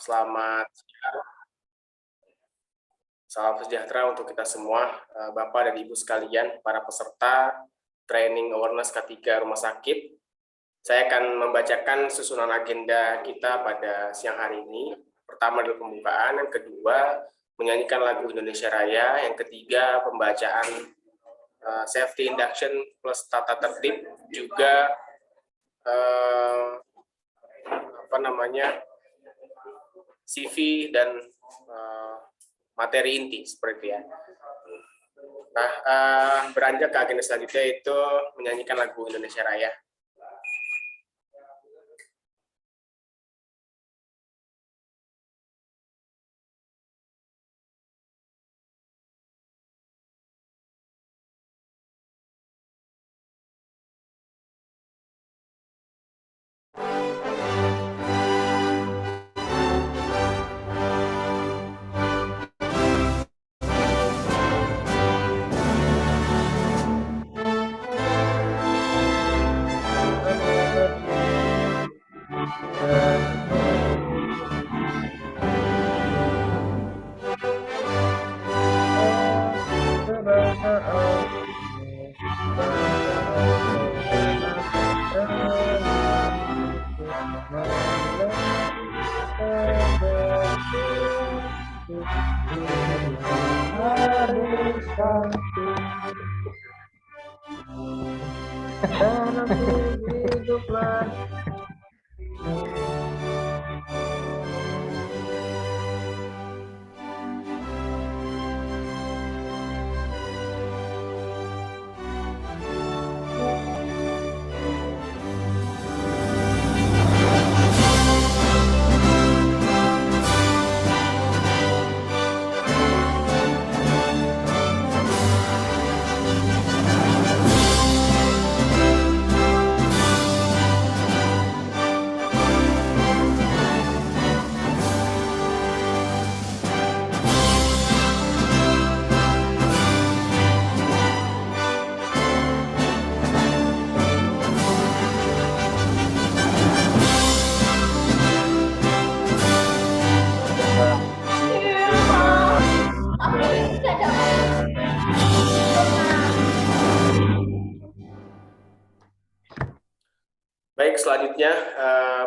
Salam sejahtera untuk kita semua, Bapak dan Ibu sekalian, para peserta Training Awareness K3 Rumah Sakit. Saya akan membacakan susunan agenda kita pada siang hari ini. Pertama adalah pembukaan, yang kedua menyanyikan lagu Indonesia Raya, yang ketiga pembacaan safety induction plus tata tertib, juga CV dan materi inti seperti ya. Nah, beranjak ke agenda selanjutnya itu menyanyikan lagu Indonesia Raya. Baik, selanjutnya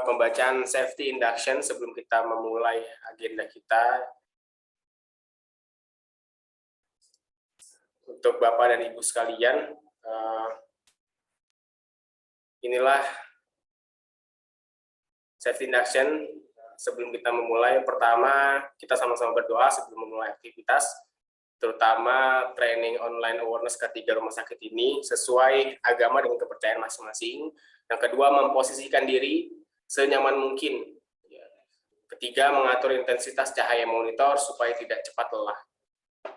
pembacaan safety induction sebelum kita memulai agenda kita. Untuk Bapak dan Ibu sekalian, inilah safety induction sebelum kita memulai. Pertama, kita sama-sama berdoa sebelum memulai aktivitas, terutama training online awareness K3 Rumah Sakit ini sesuai agama dengan kepercayaan masing-masing. Yang kedua, memposisikan diri senyaman mungkin. Ketiga, mengatur intensitas cahaya monitor supaya tidak cepat lelah.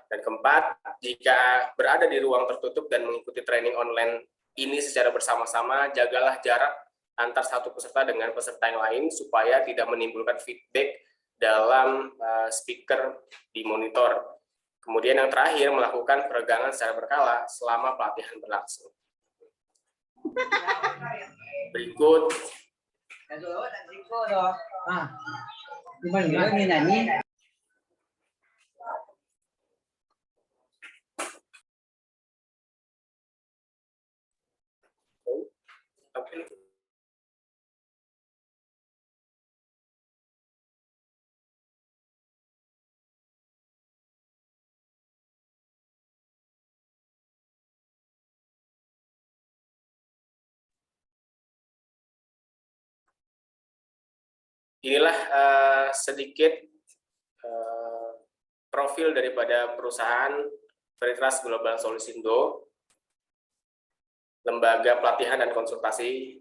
Dan keempat, jika berada di ruang tertutup dan mengikuti training online ini secara bersama-sama, jagalah jarak antar satu peserta dengan peserta yang lain supaya tidak menimbulkan feedback dalam speaker di monitor. Kemudian yang terakhir, melakukan peregangan secara berkala selama pelatihan berlangsung. Berikut. Inilah sedikit profil daripada perusahaan Veritas Global Solusindo, lembaga pelatihan dan konsultasi.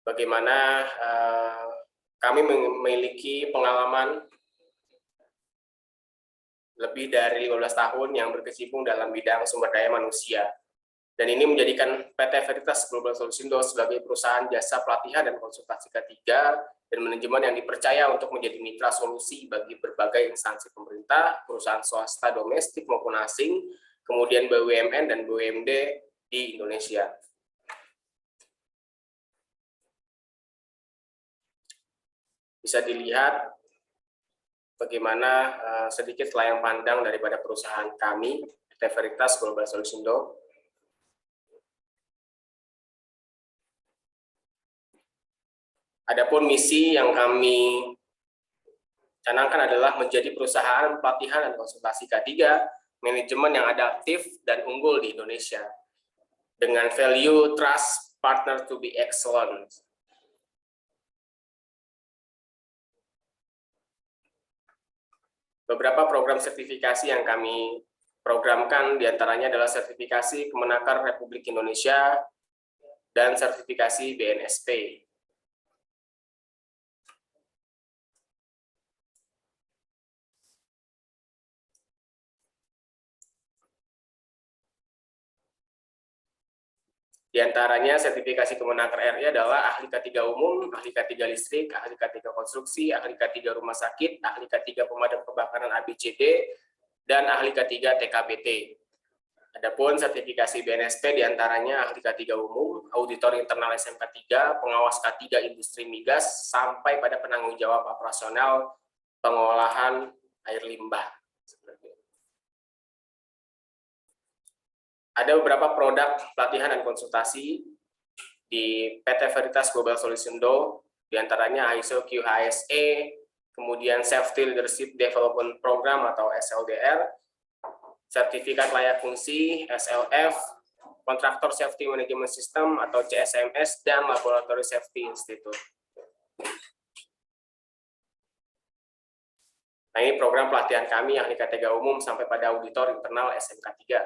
Bagaimana kami memiliki pengalaman lebih dari 15 tahun yang berkecimpung dalam bidang sumber daya manusia. Dan ini menjadikan PT Veritas Global Solusindo sebagai perusahaan jasa pelatihan dan konsultasi K3 dan manajemen yang dipercaya untuk menjadi mitra solusi bagi berbagai instansi pemerintah, perusahaan swasta domestik maupun asing, kemudian BUMN dan BUMD di Indonesia. bisa dilihat bagaimana sedikit layang pandang daripada perusahaan kami, PT Veritas Global Solusindo. Adapun misi yang kami canangkan adalah menjadi perusahaan pelatihan dan konsultasi K3, manajemen yang adaptif dan unggul di Indonesia, dengan value, trust, partner to be excellent. Beberapa program sertifikasi yang kami programkan diantaranya adalah sertifikasi Kemenaker Republik Indonesia dan sertifikasi BNSP. Di antaranya sertifikasi Kemenaker RI adalah ahli K3 umum, ahli K3 listrik, ahli K3 konstruksi, ahli K3 rumah sakit, ahli K3 pemadam kebakaran ABCD, dan ahli K3 TKBT. Adapun sertifikasi BNSP diantaranya ahli K3 umum, auditor internal SMK 3, pengawas K3 industri migas, sampai pada penanggung jawab operasional pengolahan air limbah. Ada beberapa produk pelatihan dan konsultasi di PT Veritas Global Solusindo, diantaranya ISO QHSE, kemudian Safety Leadership Development Program atau SLDR, sertifikat layak fungsi SLF, Kontraktor Safety Management System atau CSMS, dan Laboratory Safety Institute. Nah, ini program pelatihan kami ahli K3 umum sampai pada auditor internal SMK 3.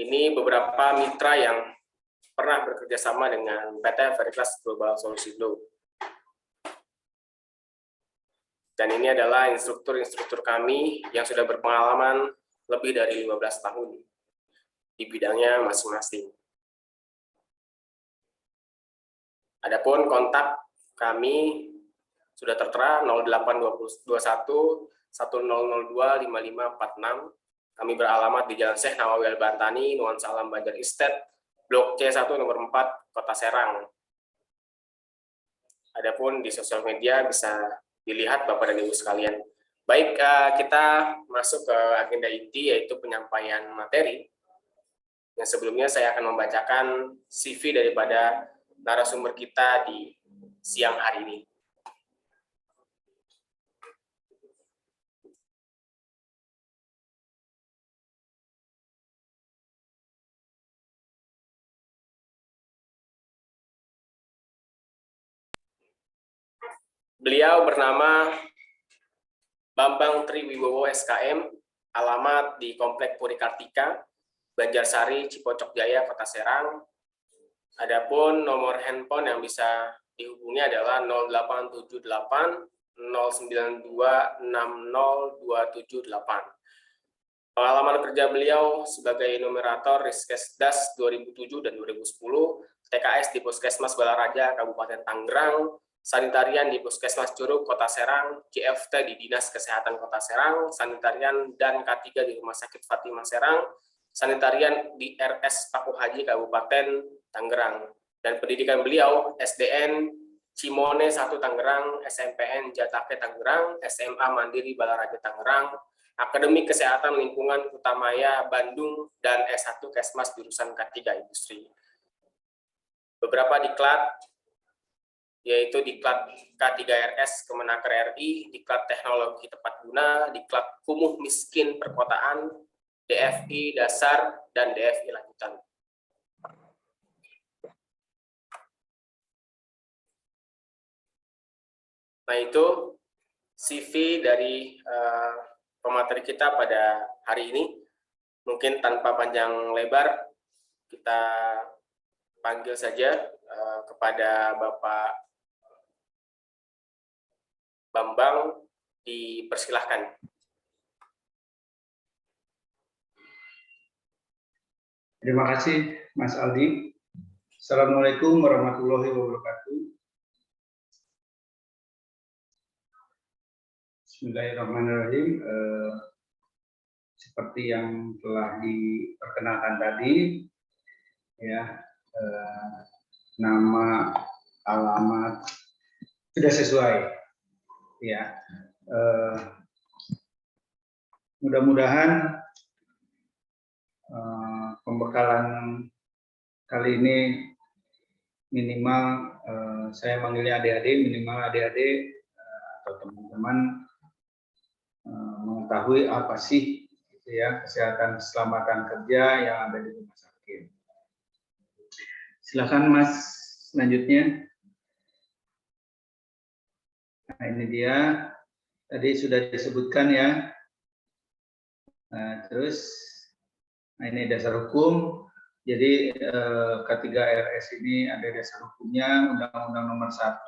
Ini beberapa mitra yang pernah bekerja sama dengan PT Veritas Global Solusindo. Dan ini adalah instruktur-instruktur kami yang sudah berpengalaman lebih dari 15 tahun di bidangnya masing-masing. Adapun kontak kami sudah tertera 0821 1002 5546. Kami beralamat di Jalan Syekh Nawawi Al-Bantani, Nuansa Alam Banjar Estate, Blok C1 nomor 4, Kota Serang. Adapun di sosial media bisa dilihat Bapak dan Ibu sekalian. Baik, kita masuk ke agenda inti, yaitu penyampaian materi. Yang sebelumnya saya akan membacakan CV daripada narasumber kita di siang hari ini. Beliau bernama Bambang Triwibowo SKM, alamat di Komplek Puri Kartika, Banjarsari, Cipocok Jaya, Kota Serang. Adapun nomor handphone yang bisa dihubungi adalah 0878 092 60278. Pengalaman kerja beliau sebagai enumerator Riskesdas 2007 dan 2010, TKS di Puskesmas Balaraja, Kabupaten Tangerang, sanitarian di Puskesmas Curug, Kota Serang, CFT di Dinas Kesehatan Kota Serang, sanitarian dan K3 di Rumah Sakit Fatimah Serang, sanitarian di RS Paku Haji, Kabupaten Tangerang. Dan pendidikan beliau SDN Cimone 1 Tangerang, SMPN Jatake Tangerang, SMA Mandiri Balaraja Tangerang, Akademik Kesehatan Lingkungan Kutamaya Bandung, dan S1 Kesmas jurusan K3 Industri. Beberapa diklat yaitu diklat K3RS Kemenaker RI, diklat Teknologi Tepat Guna, diklat Kumuh Miskin Perkotaan, DFI Dasar, dan DFI Lanjutan. Nah, itu CV dari pemateri kita pada hari ini. Mungkin tanpa panjang lebar, kita panggil saja kepada Bapak Bambang, dipersilahkan. Terima kasih, Mas Aldi. Assalamualaikum warahmatullahi wabarakatuh. Bismillahirrahmanirrahim. seperti yang telah diperkenalkan tadi, ya, nama, alamat sudah sesuai, ya. Mudah-mudahan pembekalan kali ini minimal, saya manggilnya adik-adik, minimal adik-adik atau teman-teman mengetahui apa sih gitu ya kesehatan keselamatan kerja yang ada di rumah sakit. Silakan Mas, selanjutnya. Nah, ini dia, tadi sudah disebutkan ya. Nah, terus, nah ini dasar hukum. Jadi K3RS ini ada dasar hukumnya Undang-Undang Nomor 1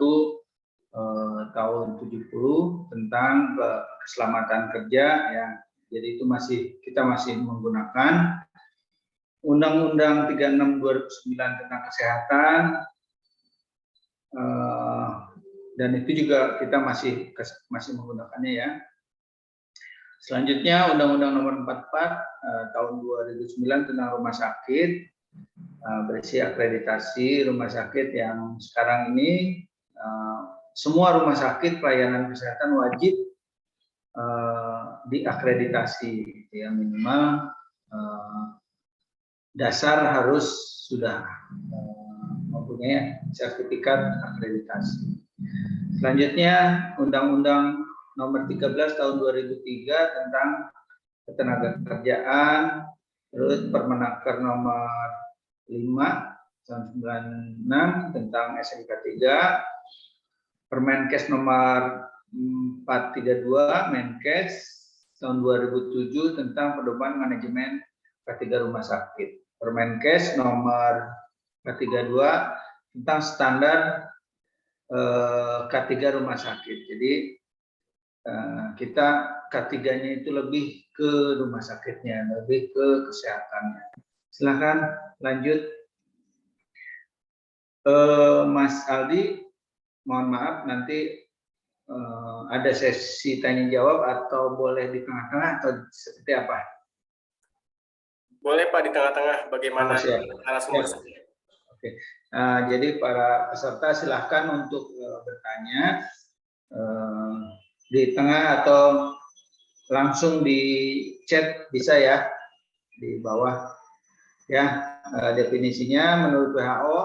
tahun 70 tentang keselamatan kerja ya. Jadi itu kita masih menggunakan Undang-Undang 36 2009 tentang kesehatan, dan itu juga kita masih menggunakannya ya. Selanjutnya Undang-Undang Nomor 44 tahun 2009 tentang rumah sakit, berisi akreditasi rumah sakit yang sekarang ini semua rumah sakit pelayanan kesehatan wajib diakreditasi, ya minimal dasar harus sudah mempunyai sertifikat akreditasi. Selanjutnya Undang-Undang Nomor 13 tahun 2003 tentang ketenagakerjaan, terus Permenaker Nomor 5 tahun 96 tentang SMK 3, Permenkes Nomor 432 Menkes tahun 2007 tentang pedoman manajemen K3 rumah sakit, Permenkes Nomor 432 tentang standar K3 rumah sakit. Jadi kita K3-nya itu lebih ke rumah sakitnya, lebih ke kesehatannya. Silakan lanjut, Mas Aldi. Mohon maaf nanti ada sesi tanya jawab atau boleh di tengah-tengah atau seperti apa? Boleh Pak di tengah-tengah, bagaimana narasumber? Oke. Jadi para peserta silahkan untuk bertanya di tengah atau langsung di chat bisa ya di bawah ya. Definisinya menurut WHO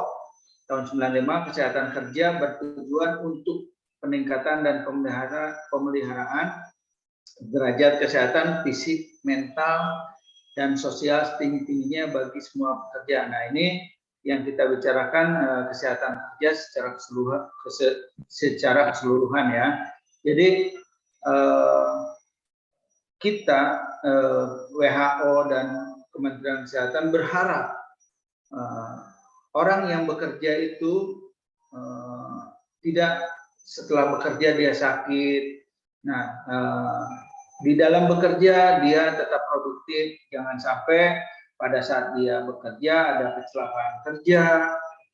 tahun 95 kesehatan kerja bertujuan untuk peningkatan dan pemeliharaan derajat kesehatan fisik, mental, dan sosial setinggi-tingginya bagi semua pekerja. Nah, ini yang kita bicarakan kesehatan kerja secara keseluruhan ya. Jadi kita WHO dan Kementerian Kesehatan berharap orang yang bekerja itu tidak setelah bekerja dia sakit. Nah, di dalam bekerja dia tetap produktif, jangan sampai pada saat dia bekerja ada kecelakaan kerja.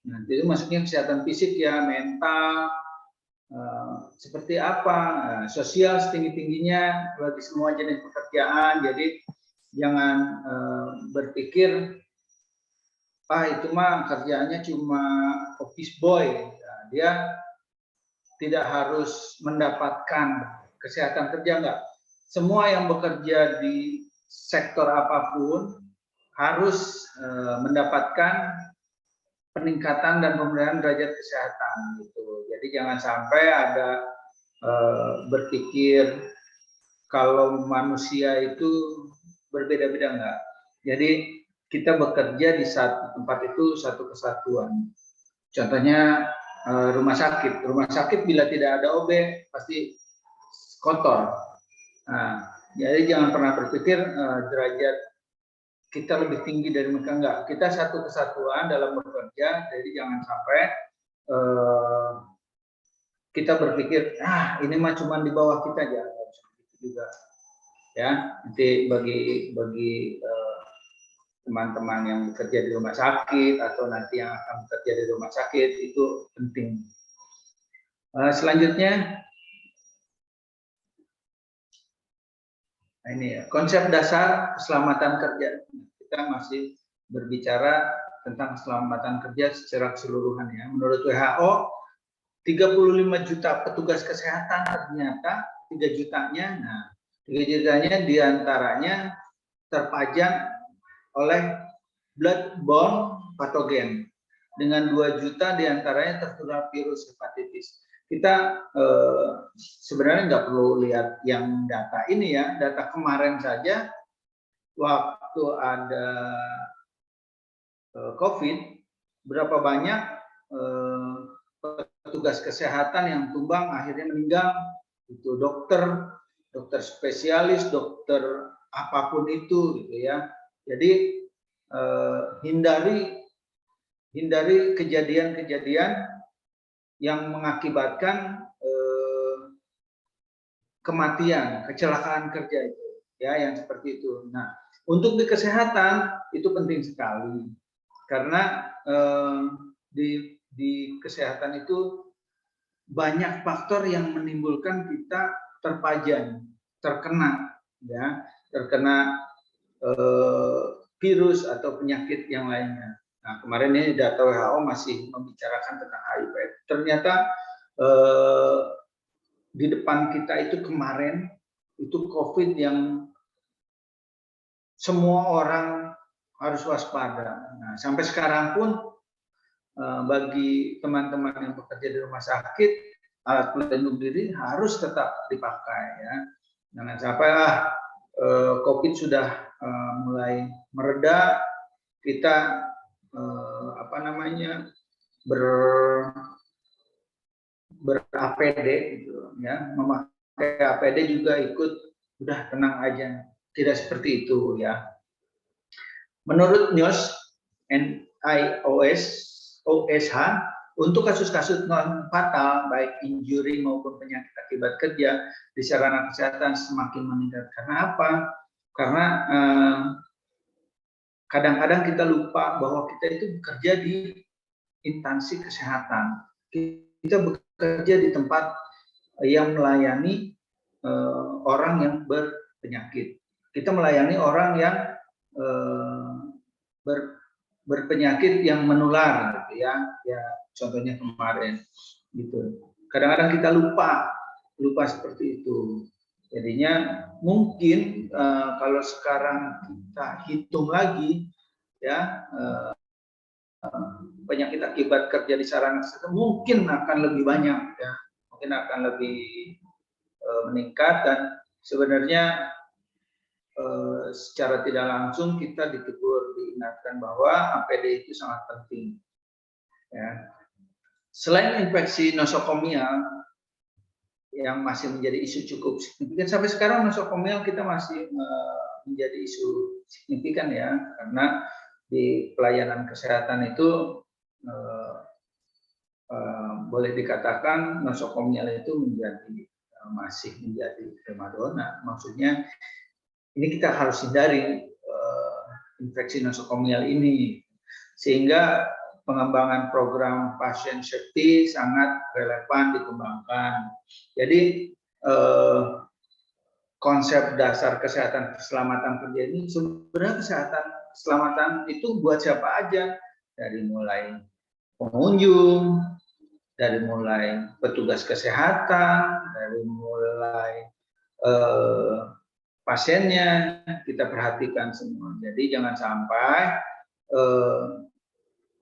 Nah, itu maksudnya kesehatan fisik ya, mental, seperti apa, sosial setinggi-tingginya bagi semua jenis pekerjaan. Jadi jangan berpikir itu mah kerjaannya cuma office boy, dia tidak harus mendapatkan kesehatan kerja, enggak. Semua yang bekerja di sektor apapun harus mendapatkan peningkatan dan pemeliharaan derajat kesehatan gitu. Jadi jangan sampai ada berpikir kalau manusia itu berbeda-beda, enggak. Jadi kita bekerja di satu tempat itu satu kesatuan. Contohnya rumah sakit. Rumah sakit bila tidak ada OB pasti kotor. Nah, jadi jangan pernah berpikir derajat kita lebih tinggi dari mereka, enggak. Kita satu kesatuan dalam bekerja, jadi jangan sampai kita berpikir ini mah cuma di bawah kita aja, juga ya. Nanti bagi teman-teman yang bekerja di rumah sakit atau nanti yang akan bekerja di rumah sakit itu penting. Selanjutnya Nah, ini ya, konsep dasar keselamatan kerja. Kita masih berbicara tentang keselamatan kerja secara keseluruhan ya. Menurut WHO, 35 juta petugas kesehatan ternyata 3 jutanya, nah 3 jutanya diantaranya terpajang oleh bloodborne patogen. Dengan 2 juta diantaranya tertular virus hepatitis. Kita sebenarnya nggak perlu lihat yang data ini ya, data kemarin saja waktu ada COVID, berapa banyak petugas kesehatan yang tumbang akhirnya meninggal, itu dokter spesialis, dokter apapun itu gitu ya. Jadi hindari kejadian-kejadian yang mengakibatkan kematian, kecelakaan kerja itu, ya, yang seperti itu. Nah, untuk di kesehatan itu penting sekali karena di kesehatan itu banyak faktor yang menimbulkan kita terpajang, terkena, ya, terkena virus atau penyakit yang lainnya. Nah, kemarin ini data WHO masih membicarakan tentang HIV. Ternyata di depan kita itu kemarin itu COVID yang semua orang harus waspada. Nah, sampai sekarang pun bagi teman-teman yang bekerja di rumah sakit, alat pelindung diri harus tetap dipakai ya. Jangan sampai COVID sudah mulai mereda, kita ber-APD gitu ya, memakai APD juga ikut, udah tenang aja, tidak seperti itu ya. Menurut NIOSH, OSH, untuk kasus-kasus non fatal baik injury maupun penyakit akibat kerja di sarana kesehatan semakin meningkat. Karena apa? Karena kadang-kadang kita lupa bahwa kita itu bekerja di instansi kesehatan. Kita bekerja di tempat yang melayani orang yang berpenyakit. Kita melayani orang yang berpenyakit yang menular, gitu ya. Ya, contohnya kemarin, gitu. Kadang-kadang kita lupa seperti itu. Jadinya mungkin kalau sekarang kita hitung lagi, ya, penyakit akibat kerja di sarana kesehatan mungkin akan lebih banyak, ya, mungkin akan lebih meningkat, dan sebenarnya secara tidak langsung kita ditegur, diingatkan bahwa APD itu sangat penting. Ya. Selain infeksi nosokomial yang masih menjadi isu cukup signifikan sampai sekarang, nosokomial kita masih menjadi isu signifikan ya, karena di pelayanan kesehatan itu boleh dikatakan nosokomial itu masih menjadi primadona. Maksudnya ini kita harus hindari infeksi nosokomial ini, sehingga pengembangan program pasien safety sangat relevan dikembangkan. Jadi konsep dasar kesehatan keselamatan kerja ini sebenarnya keselamatan itu buat siapa aja, dari mulai pengunjung, dari mulai petugas kesehatan, dari mulai pasiennya, kita perhatikan semua. Jadi jangan sampai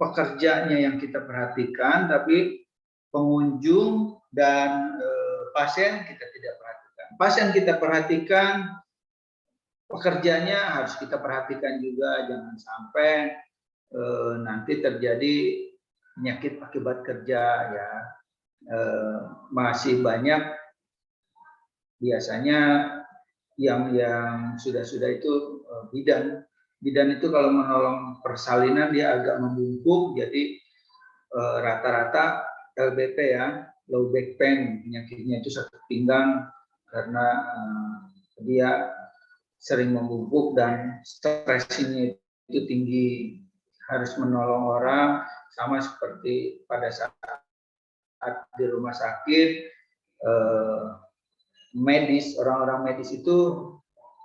pekerjanya yang kita perhatikan, tapi pengunjung dan pasien kita tidak perhatikan. Pasien kita perhatikan, pekerjanya harus kita perhatikan juga. Jangan sampai nanti terjadi penyakit akibat kerja ya. Masih banyak biasanya yang sudah itu bidan itu kalau menolong persalinan dia agak membungkuk, jadi rata-rata LBP ya, low back pain, penyakitnya itu sakit pinggang karena dia sering membungkuk dan stresnya itu tinggi, harus menolong orang, sama seperti pada saat di rumah sakit medis, orang-orang medis itu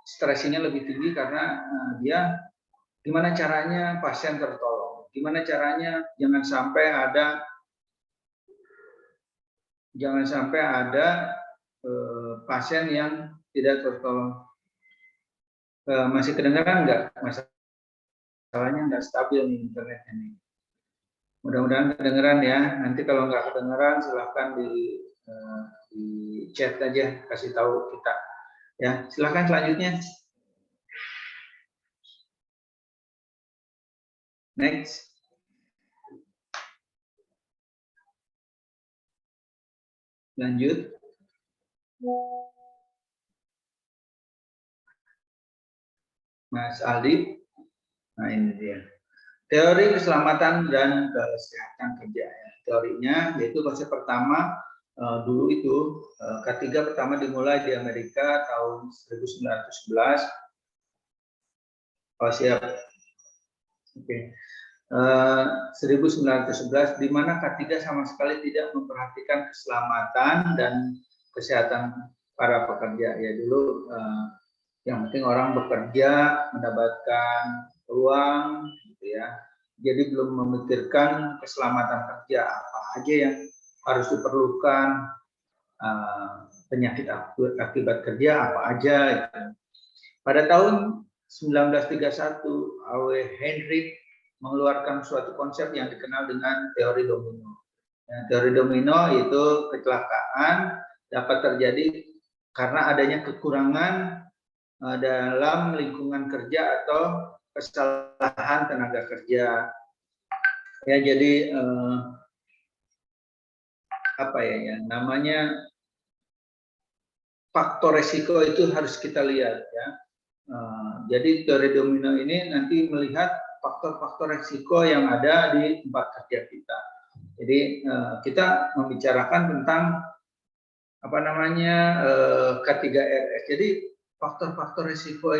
stressingnya lebih tinggi karena dia gimana caranya pasien tertolong, gimana caranya jangan sampai ada pasien yang tidak tertolong. Masih kedengaran nggak? Masalahnya nggak stabil nih internetnya nih. Mudah-mudahan kedengaran ya. Nanti kalau nggak kedengaran silahkan di chat aja, kasih tahu kita. Ya, silahkan selanjutnya. Next. Lanjut. Mas Aldi. Nah, ini dia. Teori keselamatan dan kesehatan kerja. Ya. Teorinya yaitu konsep pertama dulu itu K3 pertama dimulai di Amerika tahun 1911. Oh, siap. Oke. 1911 di mana K3 sama sekali tidak memperhatikan keselamatan dan kesehatan para pekerja. Ya dulu yang penting orang bekerja mendapatkan uang gitu ya. Jadi belum memikirkan keselamatan kerja, apa aja yang harus diperlukan, penyakit akibat kerja apa aja gitu. Pada tahun 1931 A.W. Hendrik mengeluarkan suatu konsep yang dikenal dengan teori domino. Ya, teori domino itu kecelakaan dapat terjadi karena adanya kekurangan dalam lingkungan kerja atau kesalahan tenaga kerja. Ya, jadi apa ya, namanya faktor resiko itu harus kita lihat ya. Jadi teori domino ini nanti melihat faktor-faktor resiko yang ada di tempat kerja kita. Jadi kita membicarakan tentang apa namanya K3RS. Jadi faktor-faktor resiko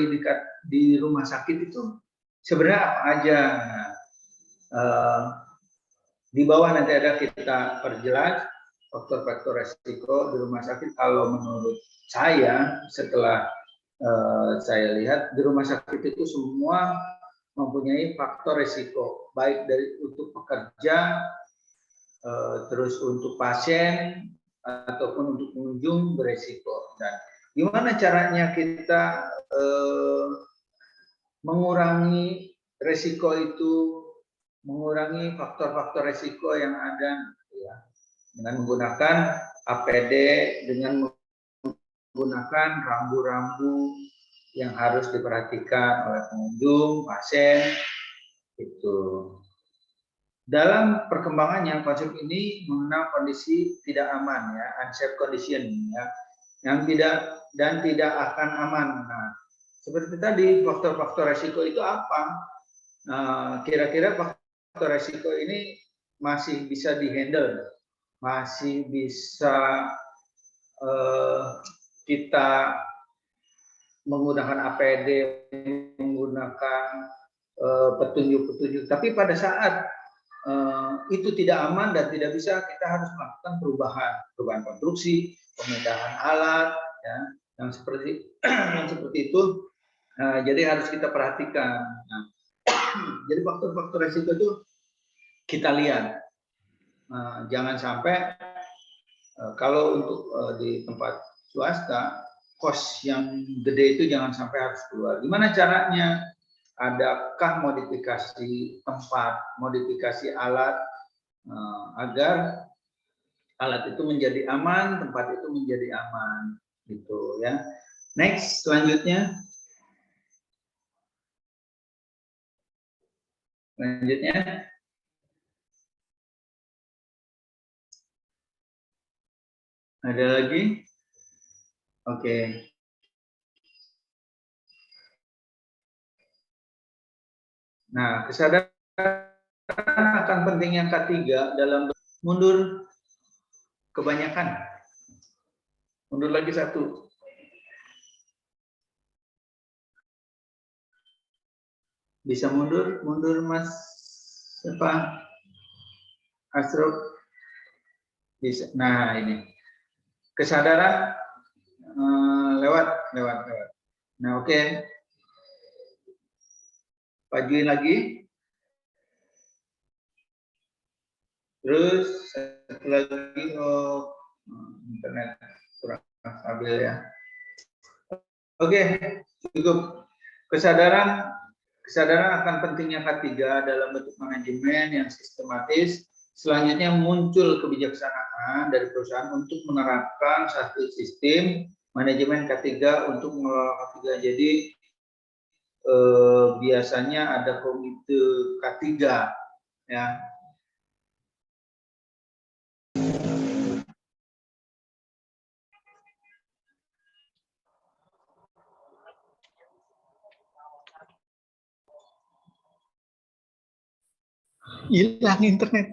di rumah sakit itu sebenarnya apa aja. Di bawah nanti ada kita perjelas faktor-faktor resiko di rumah sakit. Kalau menurut saya setelah saya lihat di rumah sakit itu semua mempunyai faktor resiko, baik dari untuk pekerja, terus untuk pasien ataupun untuk pengunjung beresiko. Dan gimana caranya kita mengurangi resiko itu, mengurangi faktor-faktor resiko yang ada, ya, dengan menggunakan APD, dengan menggunakan rambu-rambu yang harus diperhatikan oleh pengunjung, pasien, itu. Dalam perkembangannya konsep ini mengenal kondisi tidak aman, ya, unsafe condition, ya, yang tidak akan aman. Nah, seperti tadi faktor-faktor resiko itu apa? Kira-kira faktor resiko ini masih bisa dihandle, masih bisa kita menggunakan APD, menggunakan petunjuk-petunjuk. Tapi pada saat itu tidak aman dan tidak bisa, kita harus melakukan perubahan konstruksi, pemindahan alat, ya, yang seperti itu. Jadi harus kita perhatikan. Nah, jadi faktor-faktor resiko itu kita lihat. Jangan sampai kalau untuk di tempat swasta, kos yang gede itu jangan sampai harus keluar. Gimana caranya? Adakah modifikasi tempat, modifikasi alat agar alat itu menjadi aman, tempat itu menjadi aman, gitu ya. Next, selanjutnya. Ada lagi? Oke. Nah, kesadaran akan pentingnya K3 dalam mundur kebanyakan. Mundur lagi satu. Bisa mundur Mas siapa? Asrul. Bisa. Nah, ini. Kesadaran lewat. Nah, oke. Pajuin lagi. Terus satu lagi, internet kurang stabil ya. Oke, cukup. Kesadaran akan pentingnya K3 dalam bentuk manajemen yang sistematis. Selanjutnya muncul kebijaksanaan dari perusahaan untuk menerapkan satu sistem manajemen K3 untuk mengelola K3. Jadi biasanya ada komite K3 ya. Hilang internet.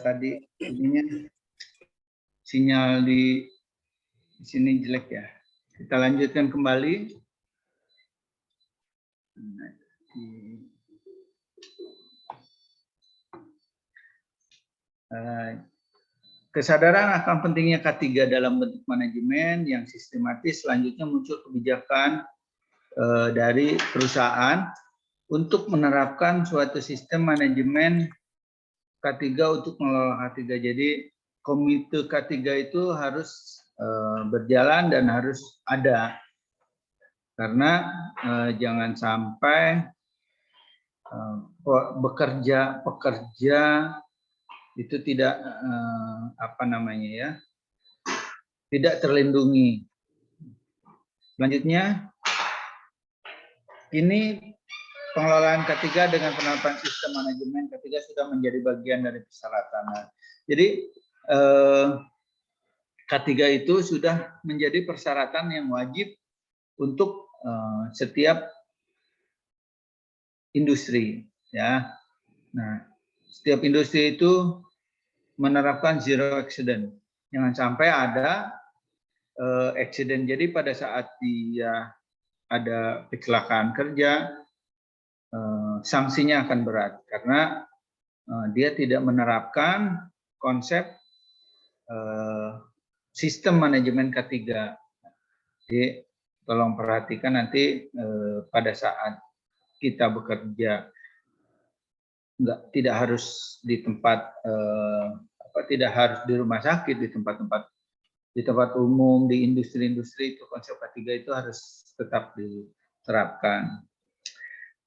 Tadi ininya sinyal di sini jelek ya. Kita lanjutkan kembali. Kesadaran akan pentingnya K3 dalam bentuk manajemen yang sistematis. Selanjutnya muncul kebijakan dari perusahaan untuk menerapkan suatu sistem manajemen K3 untuk mengelola K3. Jadi komite K3 itu harus berjalan dan harus ada. Karena jangan sampai pekerja itu tidak tidak terlindungi. Selanjutnya, ini pengelolaan K3 dengan penerapan sistem manajemen K3 sudah menjadi bagian dari persyaratan. Jadi K3 itu sudah menjadi persyaratan yang wajib untuk setiap industri, ya. Nah, setiap industri itu menerapkan zero accident. Jangan sampai ada accident. Jadi pada saat dia ada kecelakaan kerja, sanksinya akan berat karena dia tidak menerapkan konsep sistem manajemen K3. Jadi tolong perhatikan nanti pada saat kita bekerja, tidak harus di tempat tidak harus di rumah sakit, di tempat umum, di industri-industri, itu konsep K3 itu harus tetap diterapkan.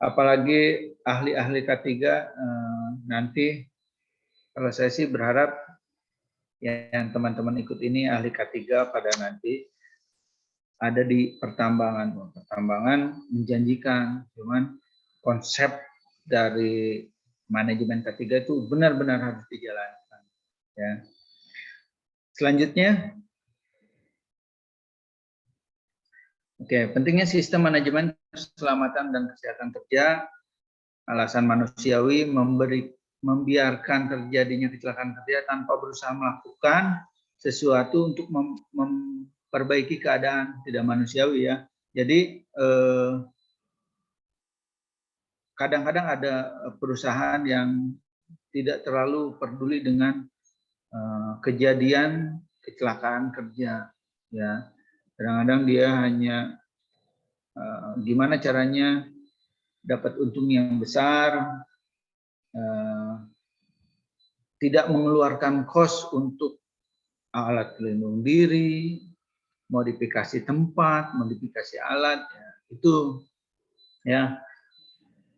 Apalagi ahli-ahli K3 nanti, kalau saya sih berharap yang teman-teman ikut ini ahli K3 pada nanti ada di pertambangan. Pertambangan menjanjikan, cuman konsep dari manajemen K3 itu benar-benar harus dijalankan. Ya. Selanjutnya, pentingnya sistem manajemen keselamatan dan kesehatan kerja. Alasan manusiawi membiarkan terjadinya kecelakaan kerja tanpa berusaha melakukan sesuatu untuk memperbaiki keadaan, tidak manusiawi ya. Jadi kadang-kadang ada perusahaan yang tidak terlalu peduli dengan kejadian kecelakaan kerja, ya. Kadang-kadang dia hanya gimana caranya dapat untung yang besar, tidak mengeluarkan kos untuk alat pelindung diri, modifikasi tempat, modifikasi alat, ya. Itu ya.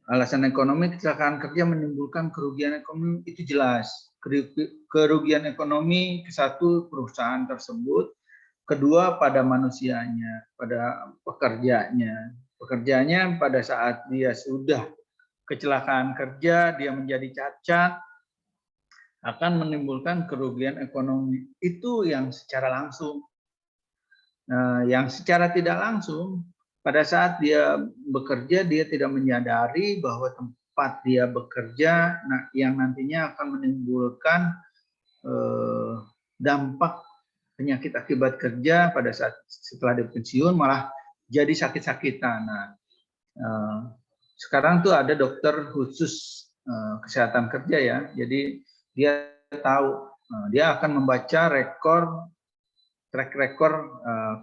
Alasan ekonomi, kecelakaan kerja menimbulkan kerugian ekonomi, itu jelas. Kerugian ekonomi ke satu perusahaan tersebut, kedua pada manusianya, pada pekerjanya. Pekerjanya pada saat dia sudah kecelakaan kerja, dia menjadi cacat, akan menimbulkan kerugian ekonomi. Itu yang secara langsung. Yang secara tidak langsung, pada saat dia bekerja, dia tidak menyadari bahwa tempat dia bekerja yang nantinya akan menimbulkan dampak penyakit akibat kerja pada saat setelah dia pensiun, malah jadi sakit-sakitan. Nah, sekarang tuh ada dokter khusus kesehatan kerja ya. Jadi dia tahu, dia akan membaca track record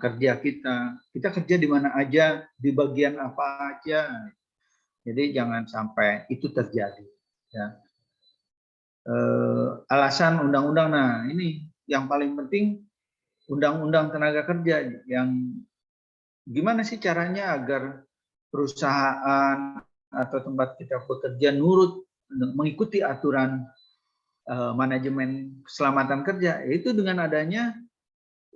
kerja kita. Kita kerja di mana aja, di bagian apa aja. Jadi jangan sampai itu terjadi. Ya. Alasan undang-undang, nah ini yang paling penting, undang-undang tenaga kerja yang gimana sih caranya agar perusahaan atau tempat kita bekerja nurut mengikuti aturan manajemen keselamatan kerja, yaitu dengan adanya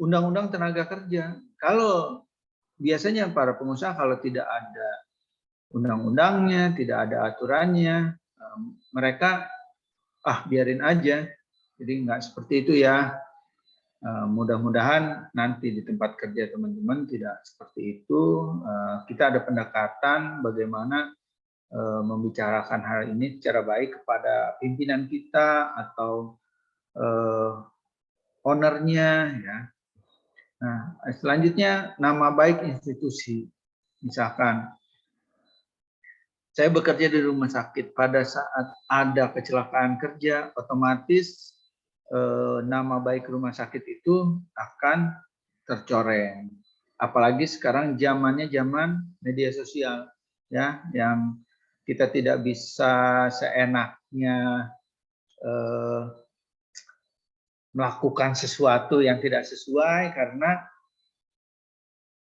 undang-undang tenaga kerja. Kalau biasanya para pengusaha kalau tidak ada undang-undangnya, tidak ada aturannya, mereka biarin aja. Jadi nggak seperti itu ya. Mudah-mudahan nanti di tempat kerja teman-teman tidak seperti itu. Kita ada pendekatan bagaimana membicarakan hal ini secara baik kepada pimpinan kita atau ownernya ya. Nah, selanjutnya nama baik institusi. Misalkan saya bekerja di rumah sakit, pada saat ada kecelakaan kerja, otomatis nama baik rumah sakit itu akan tercoreng. Apalagi sekarang zamannya zaman media sosial, ya, yang kita tidak bisa seenaknya melakukan sesuatu yang tidak sesuai karena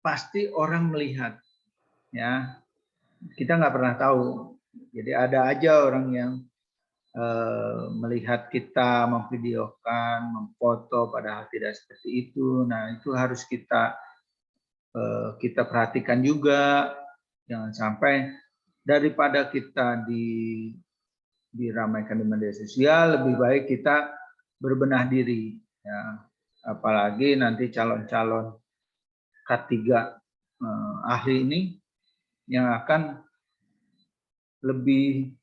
pasti orang melihat, ya. Kita nggak pernah tahu. Jadi ada aja orang yang melihat kita memvideokan, memfoto, padahal tidak seperti itu. Nah, itu harus kita perhatikan juga. Jangan sampai daripada kita diramaikan di media sosial, lebih baik kita berbenah diri. Ya. Apalagi nanti calon-calon K3 ahli ini yang akan lebih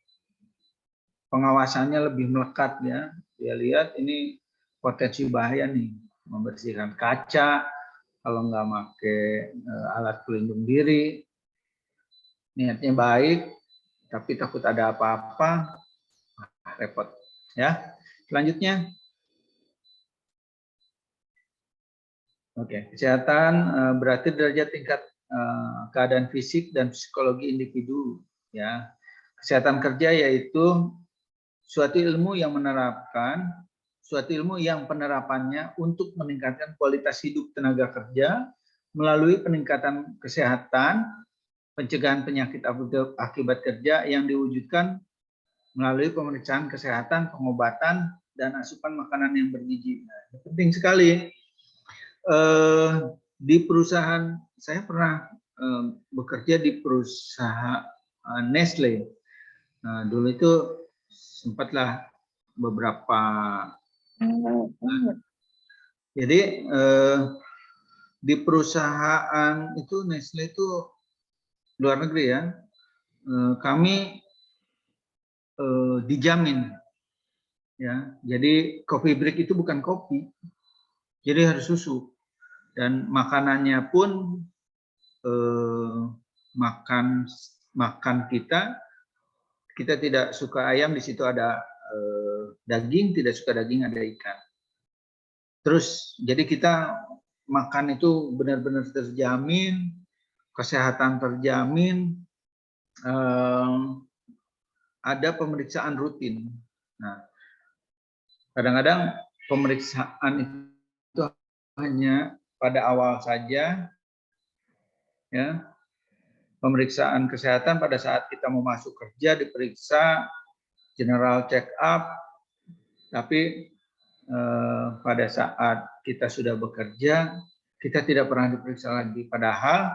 pengawasannya lebih melekat ya. Dia lihat ini potensi bahaya nih, membersihkan kaca, kalau nggak pakai alat pelindung diri, niatnya baik, tapi takut ada apa-apa, repot ya. Selanjutnya, kesehatan berarti derajat tingkat keadaan fisik dan psikologi individu ya. Kesehatan kerja yaitu suatu ilmu yang penerapannya untuk meningkatkan kualitas hidup tenaga kerja melalui peningkatan kesehatan, pencegahan penyakit akibat kerja yang diwujudkan melalui pemeriksaan kesehatan, pengobatan, dan asupan makanan yang bergizi. Nah, penting sekali. Di perusahaan, saya pernah bekerja di perusahaan Nestle. Nah, dulu itu sempatlah beberapa. Jadi di perusahaan itu Nestle itu luar negeri ya, kami dijamin ya. Jadi coffee break itu bukan kopi, jadi harus susu. Dan makanannya pun makan kita tidak suka ayam, di situ ada daging, tidak suka daging ada ikan. Terus jadi kita makan itu benar-benar terjamin, kesehatan terjamin, ada pemeriksaan rutin. Nah, kadang-kadang pemeriksaan itu hanya pada awal saja, ya. Pemeriksaan kesehatan pada saat kita mau masuk kerja diperiksa, general check up, tapi pada saat kita sudah bekerja kita tidak pernah diperiksa lagi. Padahal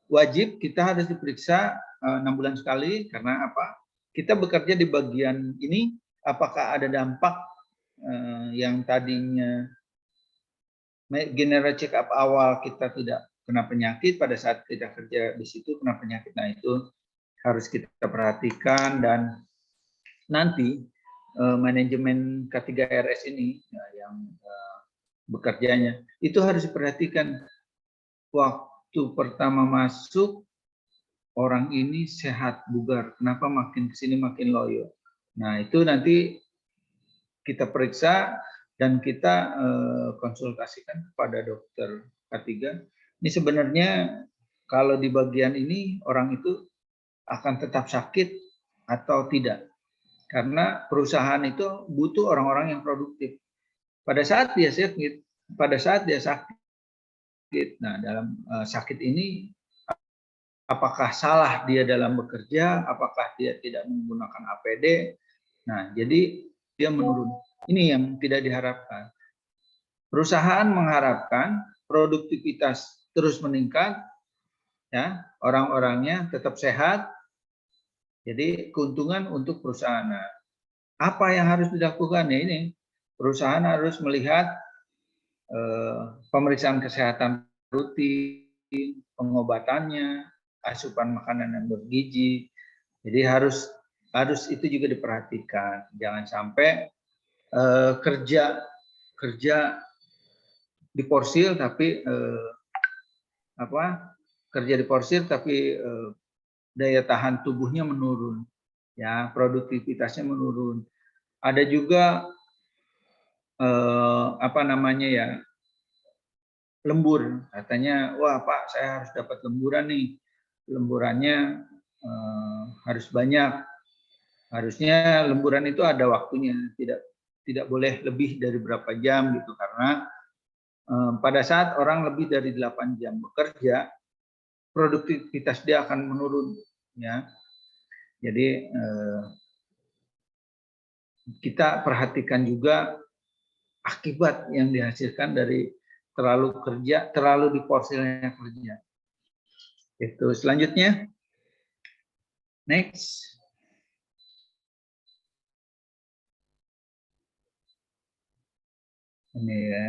wajib kita harus diperiksa 6 bulan sekali. Karena apa? Kita bekerja di bagian ini, apakah ada dampak yang tadinya general check up awal kita tidak kena penyakit, pada saat kita kerja di situ kena penyakit. Nah, itu harus kita perhatikan. Dan nanti manajemen K3RS ini yang bekerjanya itu harus diperhatikan waktu pertama masuk, orang ini sehat, bugar, kenapa makin kesini makin loyo. Nah, itu nanti kita periksa dan kita konsultasikan kepada dokter K3. Ini sebenarnya kalau di bagian ini orang itu akan tetap sakit atau tidak. Karena perusahaan itu butuh orang-orang yang produktif. Pada saat dia sakit, nah dalam sakit ini apakah salah dia dalam bekerja, apakah dia tidak menggunakan APD. Nah, jadi dia menurun. Ini yang tidak diharapkan. Perusahaan mengharapkan produktivitas terus meningkat, ya, orang-orangnya tetap sehat. Jadi keuntungan untuk perusahaan. Nah, apa yang harus dilakukan ya ini? Perusahaan harus melihat pemeriksaan kesehatan rutin, pengobatannya, asupan makanan yang bergizi. Jadi harus itu juga diperhatikan. Jangan sampai kerja diporsir tapi kerja diporsir tapi daya tahan tubuhnya menurun, ya, produktivitasnya menurun. Ada juga lembur, katanya, wah Pak, saya harus dapat lemburan nih, lemburannya harus banyak. Harusnya lemburan itu ada waktunya, tidak boleh lebih dari berapa jam gitu, karena pada saat orang lebih dari 8 jam bekerja, produktivitas dia akan menurun, ya. Jadi kita perhatikan juga akibat yang dihasilkan dari terlalu kerja, terlalu diporsirnya kerja. Itu selanjutnya, next. Ini ya.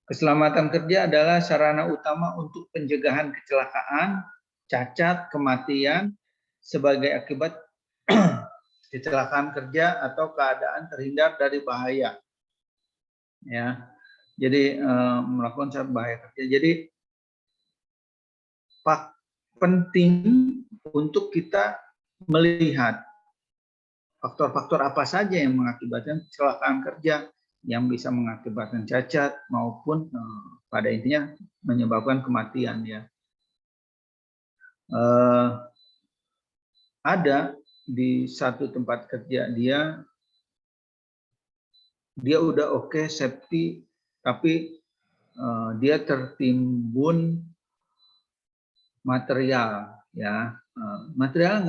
Keselamatan kerja adalah sarana utama untuk pencegahan kecelakaan, cacat, kematian sebagai akibat kecelakaan kerja atau keadaan terhindar dari bahaya. Ya. Jadi melakukan suatu bahaya kerja. Jadi penting untuk kita melihat faktor-faktor apa saja yang mengakibatkan kecelakaan kerja, yang bisa mengakibatkan cacat maupun pada intinya menyebabkan kematian, ya. Ada di satu tempat kerja dia udah oke, safety, tapi dia tertimbun material, ya. Material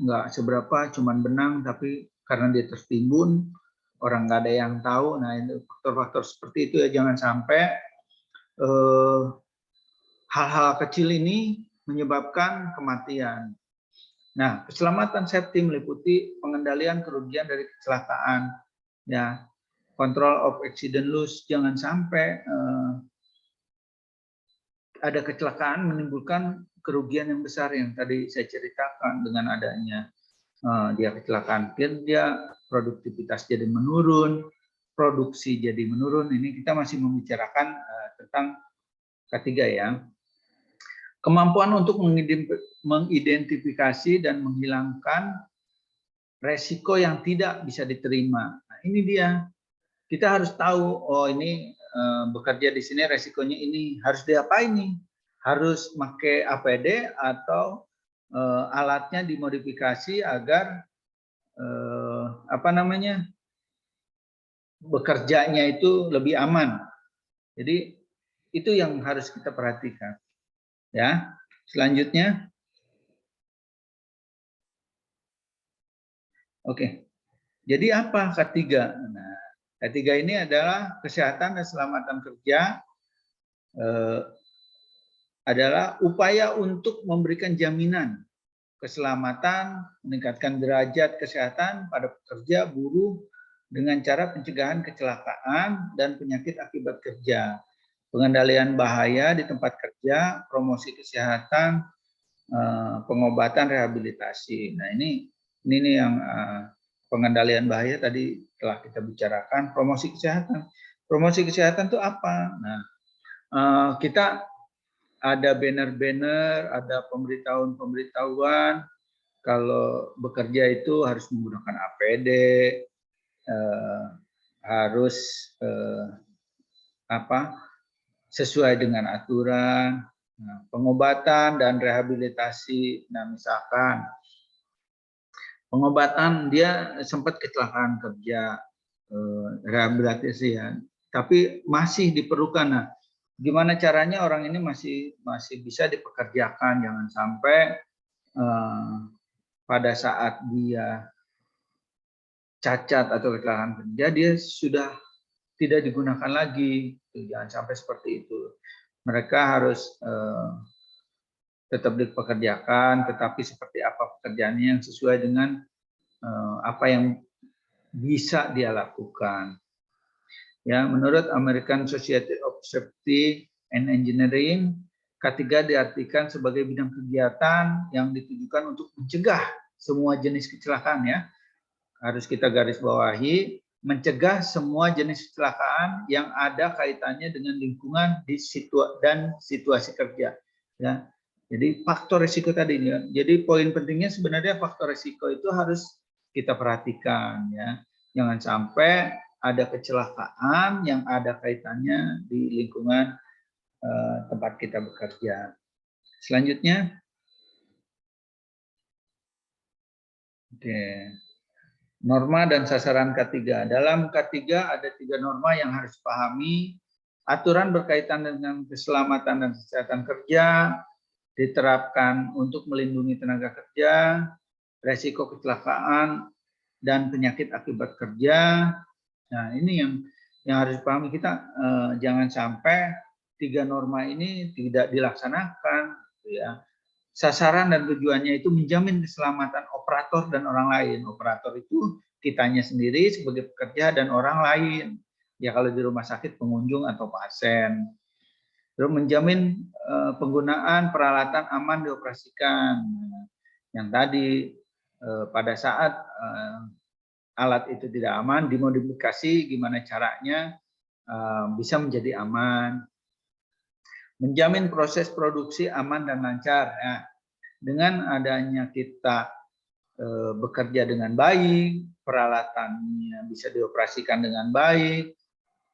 nggak seberapa, cuman benang, tapi karena dia tertimbun, orang nggak ada yang tahu. Nah, itu faktor-faktor seperti itu ya, jangan sampai hal-hal kecil ini menyebabkan kematian. Nah, keselamatan safety meliputi pengendalian kerugian dari kecelakaan, ya, control of accident loss. Jangan sampai ada kecelakaan menimbulkan kerugian yang besar yang tadi saya ceritakan dengan adanya dia kecelakaan kerja, produktivitas jadi menurun, produksi jadi menurun. Ini kita masih membicarakan tentang K3, ya. Kemampuan untuk mengidentifikasi dan menghilangkan resiko yang tidak bisa diterima. Nah, ini dia. Kita harus tahu, oh ini bekerja di sini resikonya ini, harus diapain nih? Harus pakai APD atau alatnya dimodifikasi agar bekerjanya itu lebih aman. Jadi itu yang harus kita perhatikan, ya. Selanjutnya, oke. Jadi apa K3? Nah, K3 ini adalah kesehatan dan keselamatan kerja, adalah upaya untuk memberikan jaminan keselamatan, meningkatkan derajat kesehatan pada pekerja, buruh dengan cara pencegahan kecelakaan dan penyakit akibat kerja, pengendalian bahaya di tempat kerja, promosi kesehatan, pengobatan, rehabilitasi. Nah, ini yang pengendalian bahaya tadi telah kita bicarakan. Promosi kesehatan. Promosi kesehatan itu apa? Nah, kita ada banner-banner, ada pemberitahuan-pemberitahuan kalau bekerja itu harus menggunakan APD, harus sesuai dengan aturan. Nah, pengobatan dan rehabilitasi. Nah, misalkan pengobatan dia sempat kecelakaan kerja, rehabilitasi ya, tapi masih diperlukan. Nah, gimana caranya orang ini masih bisa dipekerjakan, jangan sampai pada saat dia cacat atau kecelakaan kerja dia sudah tidak digunakan lagi. Jangan sampai seperti itu. Mereka harus tetap dipekerjakan, tetapi seperti apa pekerjaannya yang sesuai dengan apa yang bisa dia lakukan. Ya, menurut American Society of Safety and Engineering, K3 diartikan sebagai bidang kegiatan yang ditujukan untuk mencegah semua jenis kecelakaan, ya. Harus kita garis bawahi, mencegah semua jenis kecelakaan yang ada kaitannya dengan lingkungan dan situasi kerja, ya. Jadi faktor risiko tadi, ya. Jadi poin pentingnya sebenarnya faktor risiko itu harus kita perhatikan, ya. Jangan sampai ada kecelakaan yang ada kaitannya di lingkungan tempat kita bekerja. Selanjutnya, oke. Norma dan sasaran K3. Dalam K3 ada 3 norma yang harus dipahami. Aturan berkaitan dengan keselamatan dan kesehatan kerja diterapkan untuk melindungi tenaga kerja, resiko kecelakaan dan penyakit akibat kerja. Nah, ini yang harus dipahami kita, jangan sampai 3 norma ini tidak dilaksanakan, ya. Sasaran dan tujuannya itu menjamin keselamatan operator dan orang lain. Operator itu kitanya sendiri sebagai pekerja dan orang lain. Ya, kalau di rumah sakit pengunjung atau pasien. Terus menjamin penggunaan peralatan aman dioperasikan. Yang tadi pada saat alat itu tidak aman, dimodifikasi gimana caranya bisa menjadi aman. Menjamin proses produksi aman dan lancar. Ya. Dengan adanya kita bekerja dengan baik, peralatannya bisa dioperasikan dengan baik,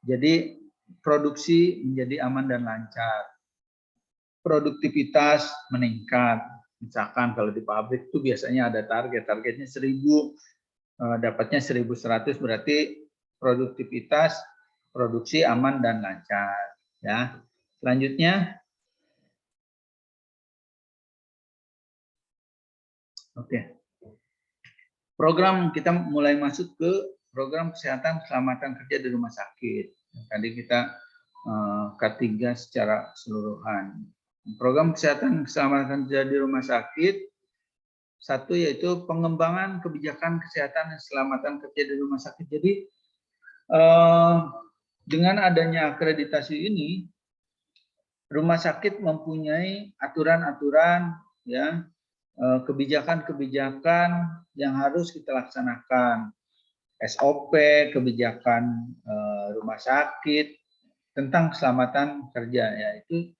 jadi produksi menjadi aman dan lancar. Produktivitas meningkat. Misalkan kalau di pabrik itu biasanya ada targetnya 1000, dapatnya 1100, berarti produktivitas produksi aman dan lancar. Ya. Selanjutnya, oke. Program kita mulai masuk ke program kesehatan keselamatan kerja di rumah sakit. Tadi kita K3 secara keseluruhan. Program kesehatan keselamatan kerja di rumah sakit, satu yaitu pengembangan kebijakan kesehatan dan keselamatan kerja di rumah sakit. Jadi dengan adanya akreditasi ini, rumah sakit mempunyai aturan-aturan, ya, kebijakan-kebijakan yang harus kita laksanakan, SOP, kebijakan rumah sakit tentang keselamatan kerja, yaitu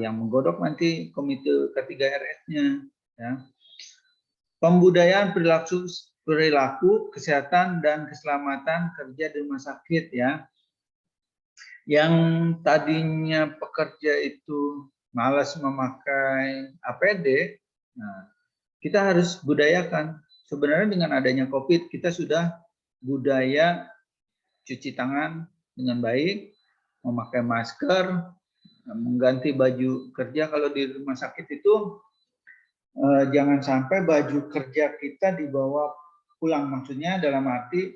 yang menggodok nanti komite K3RS-nya. Ya. Pembudayaan perilaku kesehatan dan keselamatan kerja di rumah sakit, ya. Yang tadinya pekerja itu malas memakai APD, nah, kita harus budayakan. Sebenarnya dengan adanya COVID, kita sudah budaya cuci tangan dengan baik, memakai masker, mengganti baju kerja. Kalau di rumah sakit itu jangan sampai baju kerja kita dibawa pulang. Maksudnya dalam arti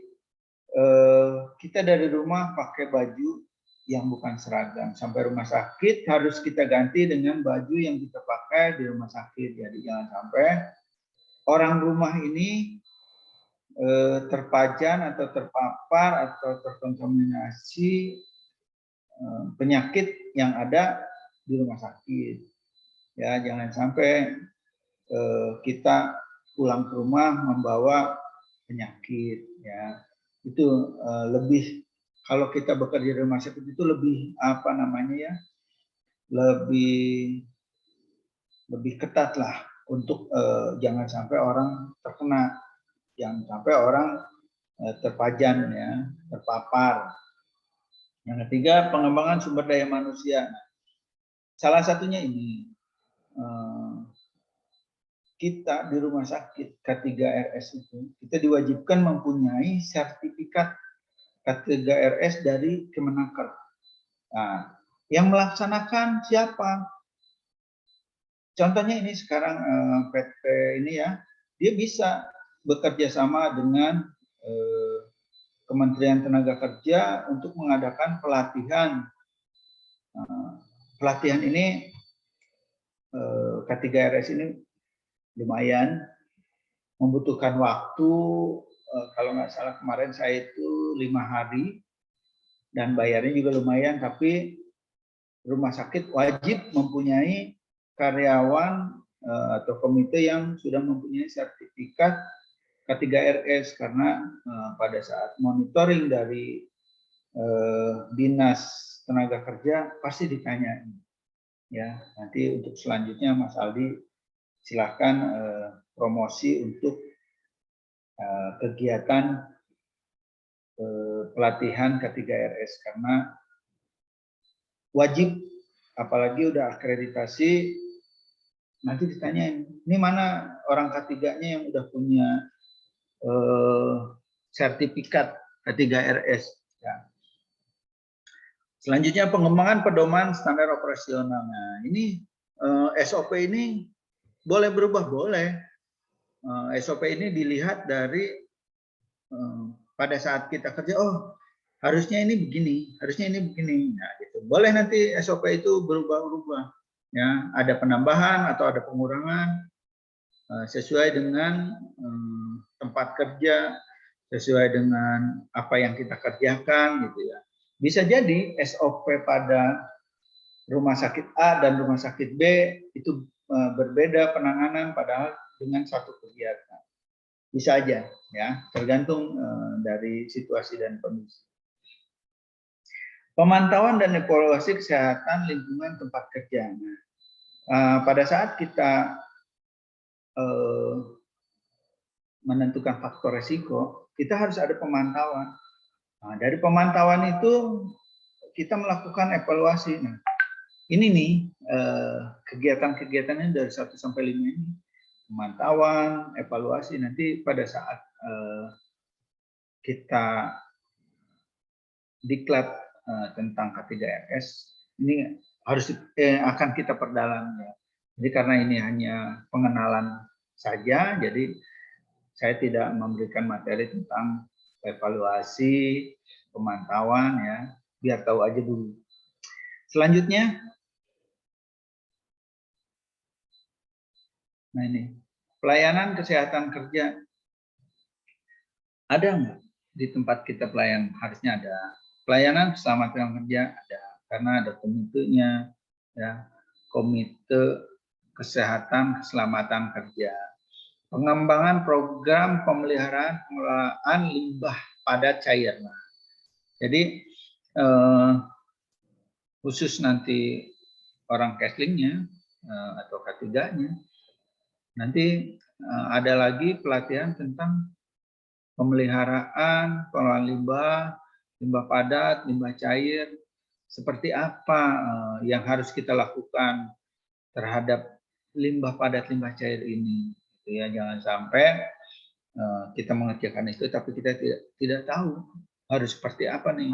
kita dari rumah pakai baju yang bukan seragam. Sampai rumah sakit harus kita ganti dengan baju yang kita pakai di rumah sakit. Jadi jangan sampai orang rumah ini terpajan atau terpapar atau terkontaminasi penyakit yang ada di rumah sakit. Ya, jangan sampai kita pulang ke rumah membawa penyakit. Ya, itu lebih, kalau kita bekerja di rumah sakit itu lebih lebih ketat lah untuk jangan sampai orang terkena, jangan sampai orang terpajan ya, terpapar. Yang ketiga, pengembangan sumber daya manusia. Salah satunya ini, kita di rumah sakit K3RS itu, kita diwajibkan mempunyai sertifikat K3RS dari Kemenaker. Nah, yang melaksanakan siapa? Contohnya ini sekarang PT ini ya, dia bisa bekerja sama dengan Kementerian Tenaga Kerja untuk mengadakan pelatihan. Pelatihan ini K3RS ini lumayan membutuhkan waktu, kalau nggak salah kemarin saya itu 5 hari dan bayarnya juga lumayan, tapi rumah sakit wajib mempunyai karyawan atau komite yang sudah mempunyai sertifikat K3RS, karena pada saat monitoring dari Dinas Tenaga Kerja pasti ditanyain. Ya, nanti untuk selanjutnya Mas Aldi silahkan promosi untuk kegiatan pelatihan K3RS, karena wajib, apalagi udah akreditasi, nanti ditanyain, ini mana orang K3-nya yang udah punya sertifikat K3RS. Ya. Selanjutnya pengembangan pedoman standar operasional. Nah, ini SOP ini boleh berubah, boleh. SOP ini dilihat dari pada saat kita kerja, oh harusnya ini begini, harusnya ini begini. Nah, gitu. Boleh nanti SOP itu berubah-ubah. Ya, ada penambahan atau ada pengurangan sesuai dengan tempat kerja, sesuai dengan apa yang kita kerjakan, gitu ya. Bisa jadi SOP pada rumah sakit A dan rumah sakit B itu berbeda penanganan padahal dengan satu kegiatan. Bisa aja ya, tergantung dari situasi dan kondisi. Pemantauan dan evaluasi kesehatan lingkungan tempat kerja. Pada saat kita menentukan faktor resiko, kita harus ada pemantauan. Nah, dari pemantauan itu kita melakukan evaluasi. Nah, ini nih kegiatan-kegiatannya dari 1 sampai 5 ini. Pemantauan, evaluasi, nanti pada saat kita diklat tentang K3RS, ini harus akan kita perdalam ya. Jadi karena ini hanya pengenalan saja, jadi saya tidak memberikan materi tentang evaluasi, pemantauan ya, biar tahu aja dulu. Selanjutnya, nah ini, pelayanan kesehatan kerja. Ada nggak di tempat kita pelayan? Harusnya ada. Pelayanan keselamatan kerja ada, karena ada komitenya, ya, komite kesehatan keselamatan kerja. Pengembangan program pemeliharaan pengelolaan limbah padat cair. Nah, jadi khusus nanti orang caslingnya atau K3-nya, nanti ada lagi pelatihan tentang pemeliharaan pengelolaan limbah, limbah padat, limbah cair, seperti apa yang harus kita lakukan terhadap limbah padat, limbah cair ini. Ya, jangan sampai kita mengerjakan itu tapi kita tidak tahu harus seperti apa nih.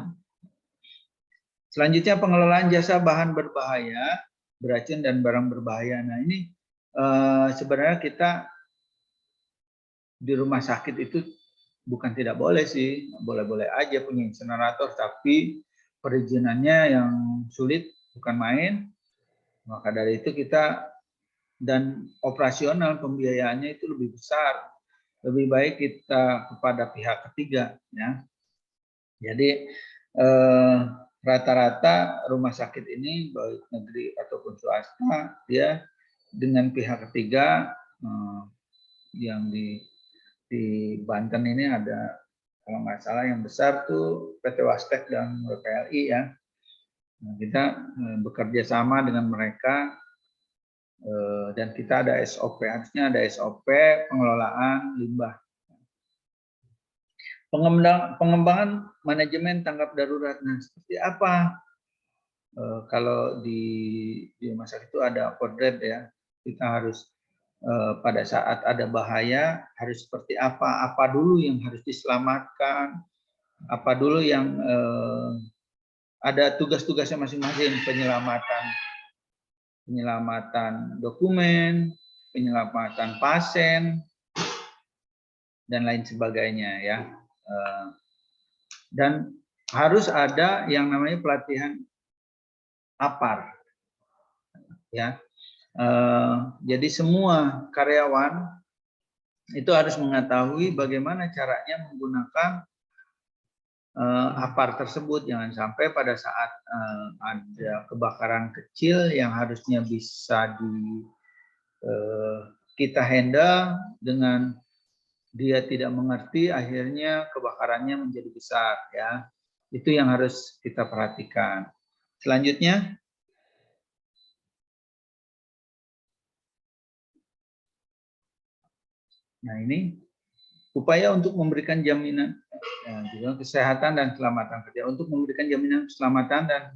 Selanjutnya pengelolaan jasa bahan berbahaya, beracun dan barang berbahaya. Nah ini sebenarnya kita di rumah sakit itu bukan tidak boleh sih, boleh-boleh aja punya insinerator, tapi perizinannya yang sulit, bukan main. Maka dari itu kita, dan operasional pembiayaannya itu lebih besar, lebih baik kita kepada pihak ketiga ya. Jadi rata-rata rumah sakit ini baik negeri ataupun swasta, dia dengan pihak ketiga yang di Banten ini ada, kalau nggak salah yang besar tuh PT Wastek dan WPLI ya. Nah, kita bekerja sama dengan mereka dan kita ada SOP, harusnya ada SOP pengelolaan limbah. Pengembangan manajemen tanggap darurat. Nah, seperti apa? Kalau di rumah sakit itu ada kodrat ya. Kita harus pada saat ada bahaya harus seperti apa? Apa dulu yang harus diselamatkan? Apa dulu yang ada tugas-tugasnya masing-masing, penyelamatan dokumen, penyelamatan pasien, dan lain sebagainya ya. Dan harus ada yang namanya pelatihan APAR ya. Jadi semua karyawan itu harus mengetahui bagaimana caranya menggunakan APAR tersebut. Jangan sampai pada saat ada kebakaran kecil yang harusnya bisa kita handle, dengan dia tidak mengerti, akhirnya kebakarannya menjadi besar ya. Itu yang harus kita perhatikan. Selanjutnya, nah ini upaya untuk memberikan jaminan kesehatan dan keselamatan kerja. Untuk memberikan jaminan keselamatan dan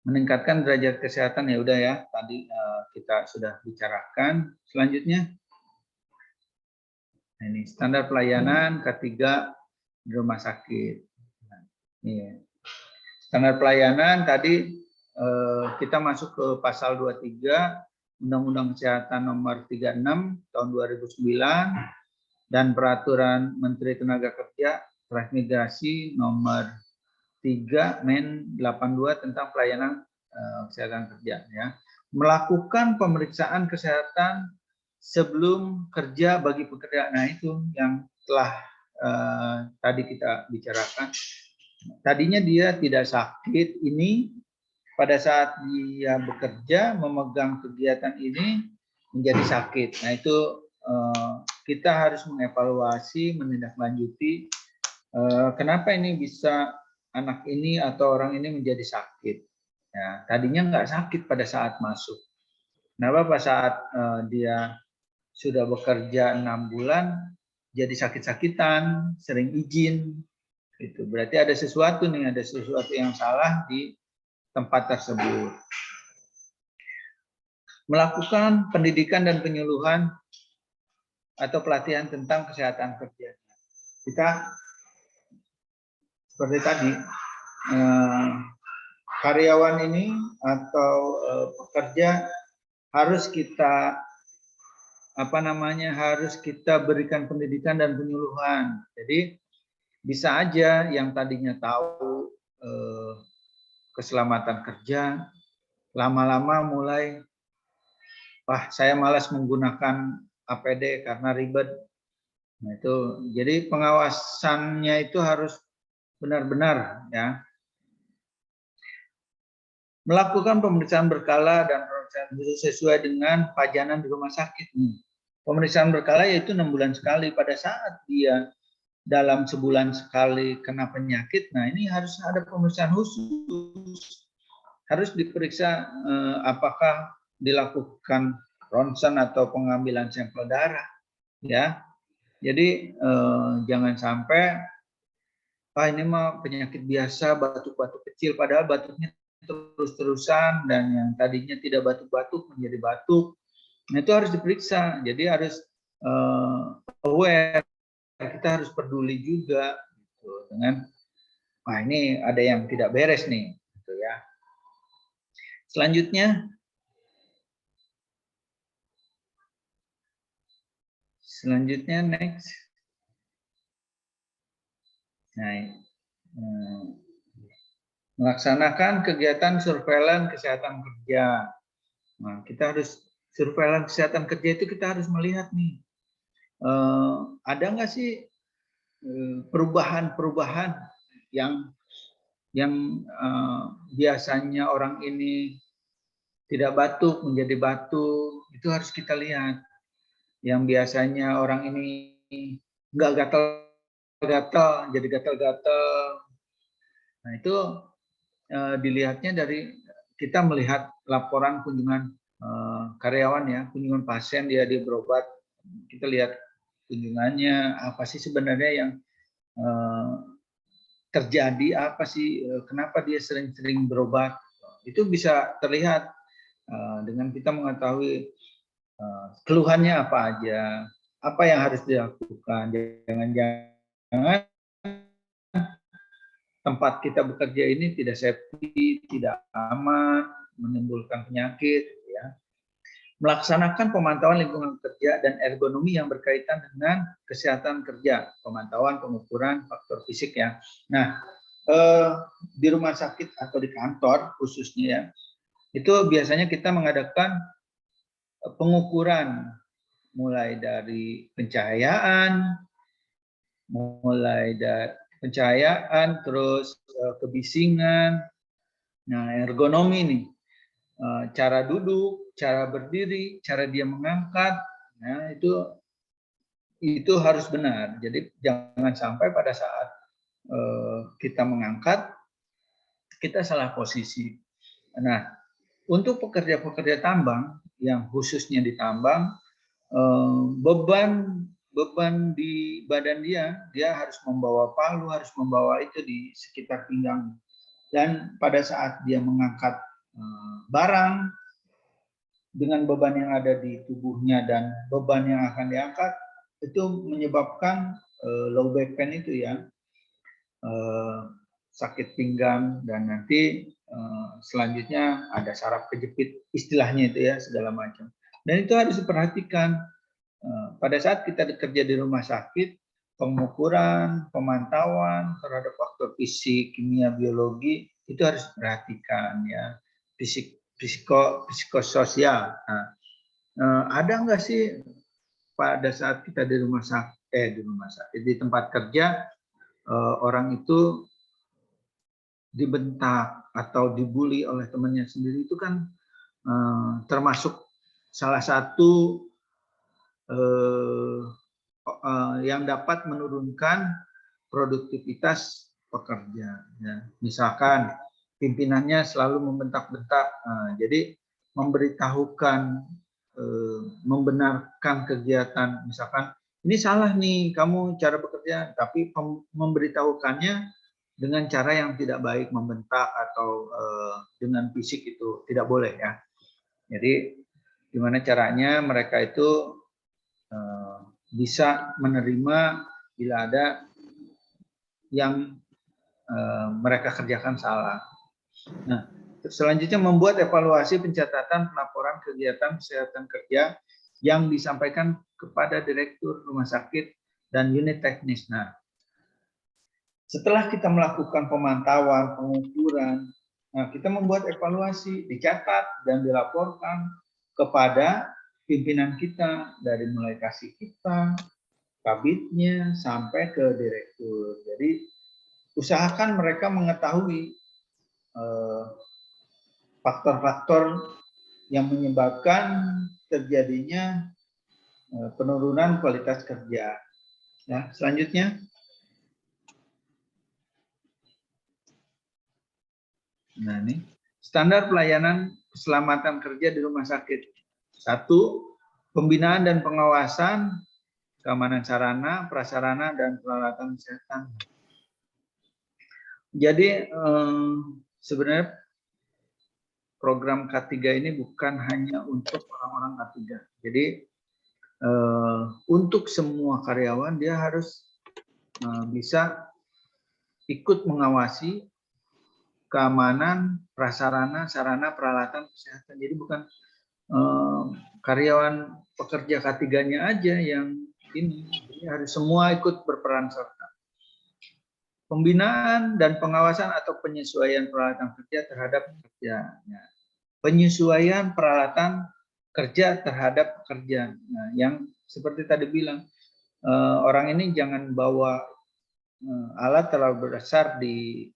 meningkatkan derajat kesehatan, ya udah ya, tadi kita sudah bicarakan. Selanjutnya, nah ini standar pelayanan K3 di rumah sakit. Nah, ini standar pelayanan tadi kita masuk ke pasal 23 Undang-Undang Kesehatan Nomor 36 tahun 2009 dan Peraturan Menteri Tenaga Kerja Transmigrasi Nomor 3 Men 82 tentang pelayanan kesehatan kerja ya. Melakukan pemeriksaan kesehatan sebelum kerja bagi pekerja. Nah, itu yang telah tadi kita bicarakan. Tadinya dia tidak sakit, ini pada saat dia bekerja memegang kegiatan ini menjadi sakit. Nah, itu kita harus mengevaluasi, menindaklanjuti kenapa ini bisa anak ini atau orang ini menjadi sakit. Ya, tadinya nggak sakit pada saat masuk. Kenapa pada saat dia sudah bekerja 6 bulan jadi sakit-sakitan, sering izin. Itu berarti ada sesuatu nih, ada sesuatu yang salah di tempat tersebut. Melakukan pendidikan dan penyuluhan atau pelatihan tentang kesehatan kerja. Kita seperti tadi, karyawan ini atau pekerja harus kita harus kita berikan pendidikan dan penyuluhan. Jadi bisa aja yang tadinya tahu keselamatan kerja, lama-lama mulai, wah saya malas menggunakan APD karena ribet. Nah, itu jadi pengawasannya itu harus benar-benar ya. Melakukan pemeriksaan berkala dan pemeriksaan khusus sesuai dengan pajanan di rumah sakit. Pemeriksaan berkala yaitu 6 bulan sekali. Pada saat dia dalam sebulan sekali kena penyakit, nah ini harus ada pemeriksaan khusus. Harus diperiksa apakah dilakukan ronsen atau pengambilan sampel darah, ya. Jadi jangan sampai ini mah penyakit biasa, batuk-batuk kecil, padahal batuknya terus-terusan dan yang tadinya tidak batuk-batuk menjadi batuk. Nah, itu harus diperiksa. Jadi harus aware, kita harus peduli juga gitu, dengan ini ada yang tidak beres nih, gitu ya. Selanjutnya next. Nah, melaksanakan kegiatan surveillance kesehatan kerja. Nah, kita harus surveillance kesehatan kerja itu kita harus melihat nih, ada nggak sih perubahan-perubahan yang biasanya orang ini tidak batuk menjadi batuk, itu harus kita lihat. Yang biasanya orang ini nggak gatal-gatal jadi gatal-gatal. Nah, itu dilihatnya dari kita melihat laporan kunjungan karyawan ya, kunjungan pasien dia berobat, kita lihat kunjungannya apa sih sebenarnya yang terjadi, apa sih kenapa dia sering-sering berobat, itu bisa terlihat dengan kita mengetahui keluhannya apa aja, apa yang harus dilakukan. Jangan-jangan tempat kita bekerja ini tidak safety, tidak aman, menimbulkan penyakit, ya. Melaksanakan pemantauan lingkungan kerja dan ergonomi yang berkaitan dengan kesehatan kerja, pemantauan, pengukuran faktor fisik ya. Nah, di rumah sakit atau di kantor khususnya ya, itu biasanya kita mengadakan pengukuran mulai dari pencahayaan, terus kebisingan, nah ergonomi nih, cara duduk, cara berdiri, cara dia mengangkat, nah itu harus benar. Jadi jangan sampai pada saat kita mengangkat kita salah posisi. Nah, untuk pekerja-pekerja tambang yang khususnya di tambang, beban di badan dia harus membawa palu, harus membawa itu di sekitar pinggang. Dan pada saat dia mengangkat barang dengan beban yang ada di tubuhnya dan beban yang akan diangkat, itu menyebabkan low back pain itu ya, sakit pinggang, dan nanti selanjutnya ada saraf kejepit, istilahnya itu ya, segala macam. Dan itu harus diperhatikan. Pada saat kita bekerja di rumah sakit, pengukuran, pemantauan terhadap faktor fisik, kimia, biologi itu harus diperhatikan ya, psikososial. Nah, ada nggak sih pada saat kita di rumah sakit, di tempat kerja, orang itu dibentak atau dibully oleh temannya sendiri, itu kan termasuk salah satu yang dapat menurunkan produktivitas pekerja. Ya. Misalkan pimpinannya selalu membentak-bentak, jadi memberitahukan, membenarkan kegiatan, misalkan ini salah nih kamu cara bekerja, tapi memberitahukannya dengan cara yang tidak baik, membentak atau dengan fisik, itu tidak boleh ya. Jadi gimana caranya mereka itu bisa menerima bila ada yang mereka kerjakan salah. Nah, selanjutnya membuat evaluasi pencatatan pelaporan kegiatan kesehatan kerja yang disampaikan kepada direktur rumah sakit dan unit teknis. Nah, setelah kita melakukan pemantauan, pengukuran, nah kita membuat evaluasi, dicatat dan dilaporkan kepada pimpinan kita, dari mulai kasih kita, kabitnya, sampai ke direktur. Jadi usahakan mereka mengetahui faktor-faktor yang menyebabkan terjadinya penurunan kualitas kerja. Ya, selanjutnya. Nah, ini standar pelayanan keselamatan kerja di rumah sakit. 1, pembinaan dan pengawasan keamanan sarana, prasarana, dan peralatan kesehatan. Jadi sebenarnya program K3 ini bukan hanya untuk orang-orang K3. Jadi untuk semua karyawan dia harus bisa ikut mengawasi keamanan prasarana, sarana, peralatan kesehatan. Jadi bukan karyawan pekerja K3-nya aja yang ini, jadi harus semua ikut berperan serta. Pembinaan dan pengawasan atau penyesuaian peralatan kerja terhadap pekerjanya. Penyesuaian peralatan kerja terhadap pekerja. Nah, yang seperti tadi bilang, orang ini jangan bawa alat terlalu besar di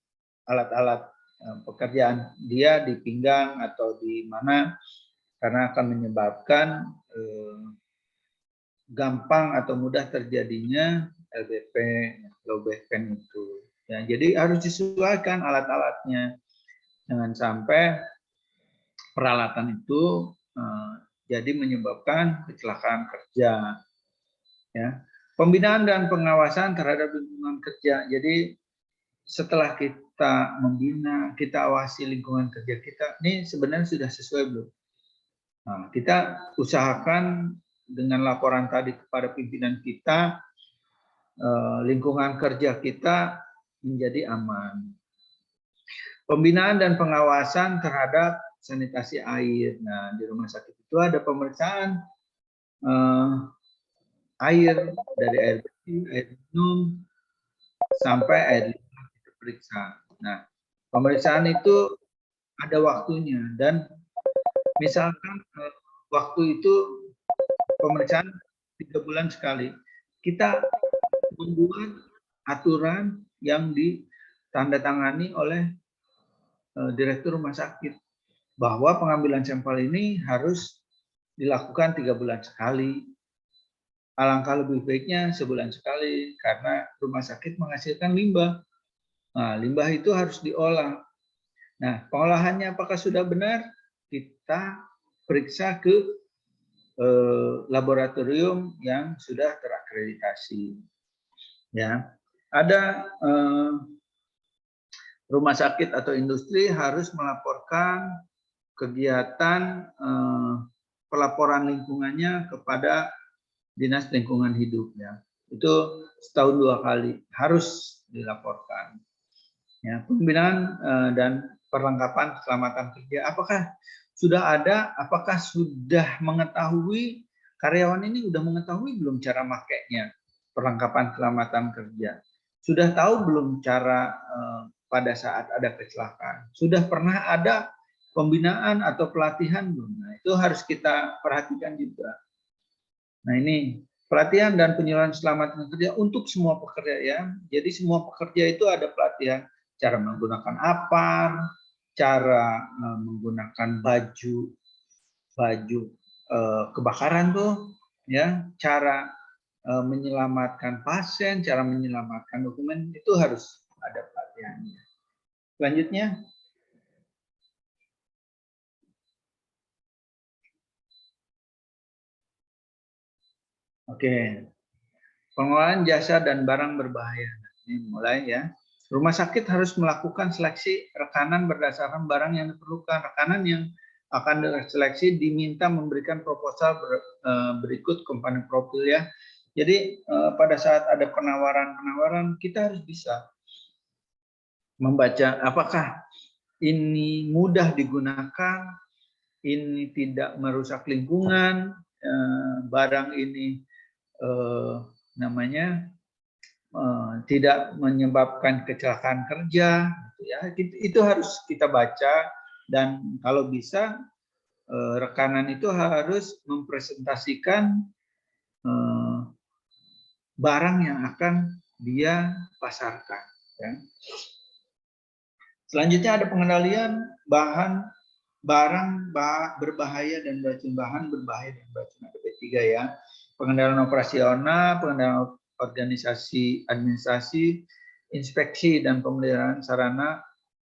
alat-alat pekerjaan dia di pinggang atau di mana, karena akan menyebabkan gampang atau mudah terjadinya LBP, low back pain itu. Ya, jadi harus disesuaikan alat-alatnya. Jangan sampai peralatan itu jadi menyebabkan kecelakaan kerja. Ya. Pembinaan dan pengawasan terhadap lingkungan kerja. Jadi setelah kita membina, kita awasi lingkungan kerja kita, ini sebenarnya sudah sesuai belum? Nah, kita usahakan dengan laporan tadi kepada pimpinan kita, lingkungan kerja kita menjadi aman. Pembinaan dan pengawasan terhadap sanitasi air. Nah, di rumah sakit itu ada pemeriksaan air, dari air bersih, air minum, sampai air limbah diperiksa. Nah, pemeriksaan itu ada waktunya, dan misalkan waktu itu pemeriksaan 3 bulan sekali, kita membuat aturan yang ditandatangani oleh direktur rumah sakit bahwa pengambilan sampel ini harus dilakukan 3 bulan sekali. Alangkah lebih baiknya sebulan sekali, karena rumah sakit menghasilkan limbah. Nah, limbah itu harus diolah. Nah, pengolahannya apakah sudah benar? Kita periksa ke laboratorium yang sudah terakreditasi. Ya, ada rumah sakit atau industri harus melaporkan kegiatan pelaporan lingkungannya kepada Dinas Lingkungan Hidup. Ya, itu setahun 2 kali harus dilaporkan. Ya, pembinaan dan perlengkapan keselamatan kerja. Apakah sudah ada? Apakah sudah mengetahui, karyawan ini sudah mengetahui belum cara makainya perlengkapan keselamatan kerja? Sudah tahu belum cara pada saat ada kecelakaan? Sudah pernah ada pembinaan atau pelatihan belum? Nah, itu harus kita perhatikan juga. Nah, ini pelatihan dan penyuluhan keselamatan kerja untuk semua pekerja, ya. Jadi semua pekerja itu ada pelatihan cara menggunakan apar, cara menggunakan baju kebakaran tuh, ya, cara menyelamatkan pasien, cara menyelamatkan dokumen, itu harus ada pelatihannya. Selanjutnya, oke, pengelolaan jasa dan barang berbahaya. Ini mulai, ya. Rumah sakit harus melakukan seleksi rekanan berdasarkan barang yang diperlukan. Rekanan yang akan diseleksi diminta memberikan proposal berikut komponen profil, ya. Jadi pada saat ada penawaran-penawaran, kita harus bisa membaca apakah ini mudah digunakan, ini tidak merusak lingkungan, barang ini tidak menyebabkan kecelakaan kerja, ya. Itu harus kita baca, dan kalau bisa rekanan itu harus mempresentasikan barang yang akan dia pasarkan, ya. Selanjutnya ada pengendalian barang berbahaya dan beracun, bahan berbahaya dan beracun, ada B3, ya. Pengendalian operasional, pengendalian organisasi administrasi, inspeksi dan pemeliharaan sarana,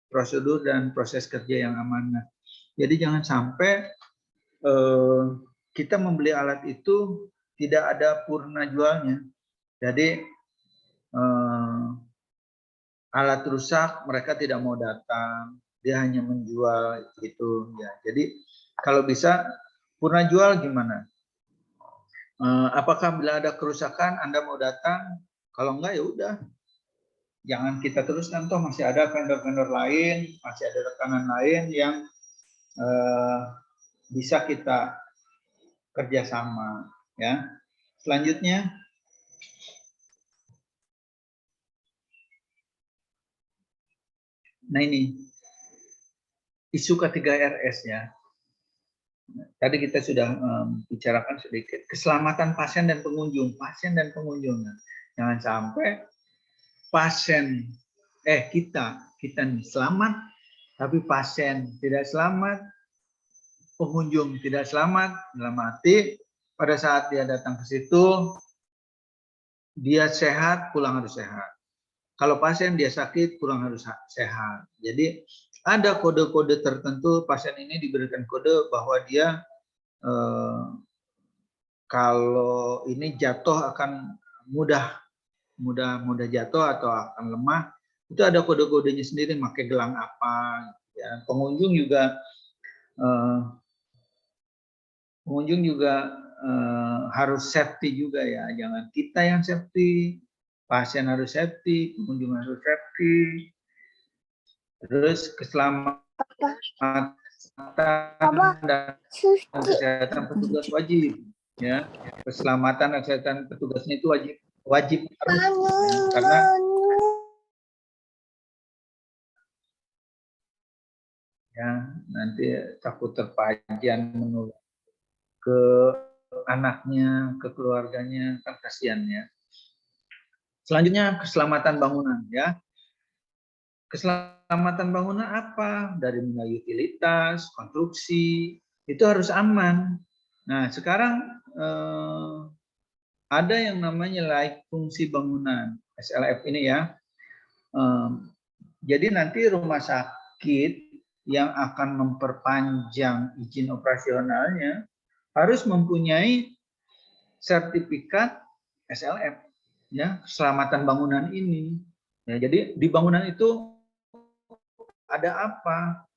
prosedur dan proses kerja yang aman. Jadi jangan sampai kita membeli alat itu tidak ada purna jualnya. Jadi alat rusak mereka tidak mau datang, dia hanya menjual gitu, ya. Jadi kalau bisa purna jual gimana? Apakah bila ada kerusakan Anda mau datang? Kalau enggak, ya udah, jangan kita teruskan, toh masih ada vendor-vendor lain, masih ada rekanan lain yang bisa kita kerjasama, ya. Selanjutnya, nah ini isu K3RS, ya. Tadi kita sudah bicarakan sedikit keselamatan pasien dan pengunjung, jangan sampai pasien kita nih selamat, tapi pasien tidak selamat, pengunjung tidak selamat. Dalam arti pada saat dia datang ke situ, dia sehat, pulang harus sehat. Kalau pasien dia sakit, pulang harus sehat. Jadi ada kode-kode tertentu, pasien ini diberikan kode bahwa dia kalau ini jatuh akan mudah jatuh atau akan lemah, itu ada kode-kodenya sendiri, pakai gelang apa. Ya. Pengunjung juga harus safety juga ya, jangan kita yang safety, pasien harus safety, pengunjung harus safety. Terus keselamatan dan kesehatan petugas wajib, ya. Keselamatan dan kesehatan petugasnya itu wajib harus, ya. Karena ya nanti takut terpajan menular ke anaknya, ke keluarganya, kan kasihan ya. Selanjutnya keselamatan bangunan, ya. Keselamatan bangunan apa? Dari mulai utilitas, konstruksi, itu harus aman. Nah, sekarang ada yang namanya layak fungsi bangunan, SLF ini ya. Jadi nanti rumah sakit yang akan memperpanjang izin operasionalnya harus mempunyai sertifikat SLF, ya, keselamatan bangunan ini. Ya, jadi di bangunan itu ada apa?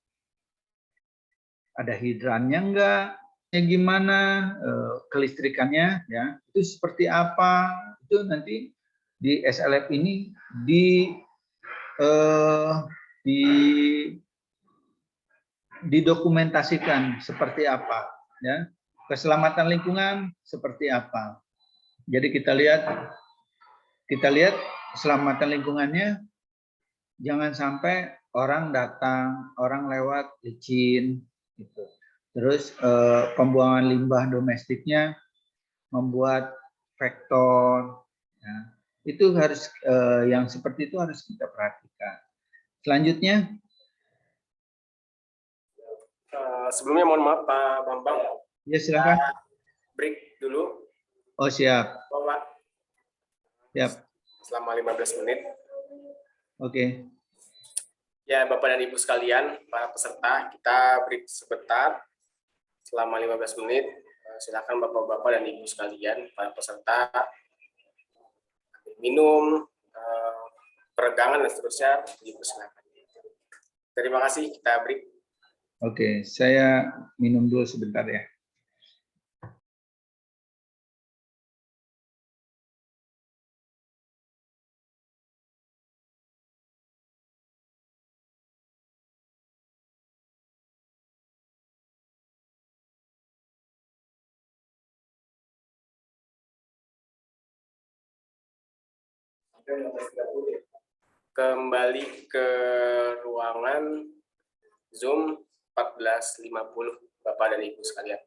Ada hidrannya enggak? Gimana? Kelistrikannya, ya, itu seperti apa? Itu nanti di SLF ini di didokumentasikan seperti apa, ya. Keselamatan lingkungan seperti apa. Jadi kita lihat keselamatan lingkungannya, jangan sampai orang datang, orang lewat licin gitu. Terus pembuangan limbah domestiknya membuat vektor, ya. Itu harus yang seperti itu harus kita perhatikan. Selanjutnya, Sebelumnya mohon maaf Pak Bambang, ya silakan. break dulu. Oh siap. Pak. Siap. Selama 15 menit. Oke. Ya, Bapak dan Ibu sekalian, para peserta, kita break sebentar selama 15 menit. Silakan Bapak-bapak dan Ibu sekalian, para peserta, minum, peregangan dan seterusnya, Ibu silakan. Terima kasih, kita break. Oke, saya minum dulu sebentar ya. Kembali ke ruangan Zoom 14.50, Bapak dan Ibu sekalian.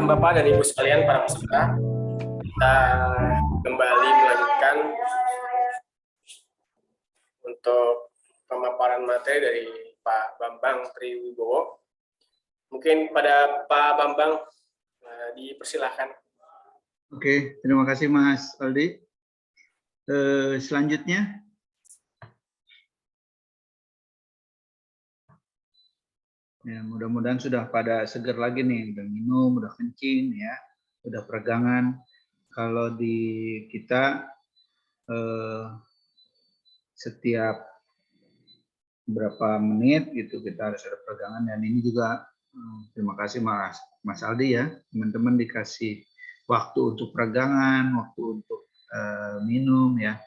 Bapak dan Ibu sekalian para peserta, kita kembali melanjutkan untuk pemaparan materi dari Pak Bambang Triwibowo. Mungkin pada Pak Bambang dipersilahkan. Oke, terima kasih Mas Aldi. Selanjutnya, ya, mudah-mudahan sudah pada seger lagi nih, udah minum, udah kencing ya, udah peregangan. Kalau di kita setiap berapa menit gitu kita harus ada peregangan, dan ini juga terima kasih Mas Aldi ya, teman-teman dikasih waktu untuk peregangan, waktu untuk minum ya.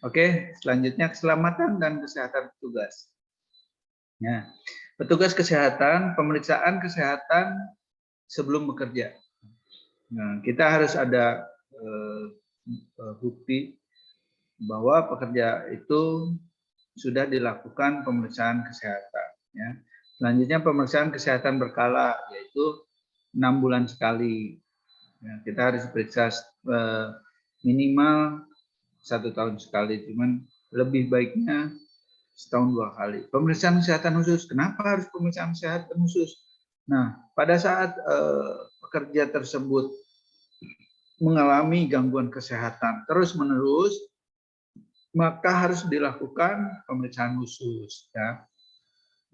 Oke, selanjutnya keselamatan dan kesehatan petugas. Ya, petugas kesehatan, pemeriksaan kesehatan sebelum bekerja. Nah, kita harus ada bukti bahwa pekerja itu sudah dilakukan pemeriksaan kesehatan. Ya. Selanjutnya pemeriksaan kesehatan berkala, yaitu 6 bulan sekali. Ya, kita harus periksa minimal 1 tahun sekali, cuman lebih baiknya setahun 2 kali. Pemeriksaan kesehatan khusus. Kenapa harus pemeriksaan kesehatan khusus? Nah, pada saat pekerja tersebut mengalami gangguan kesehatan terus-menerus, maka harus dilakukan pemeriksaan khusus. Ya.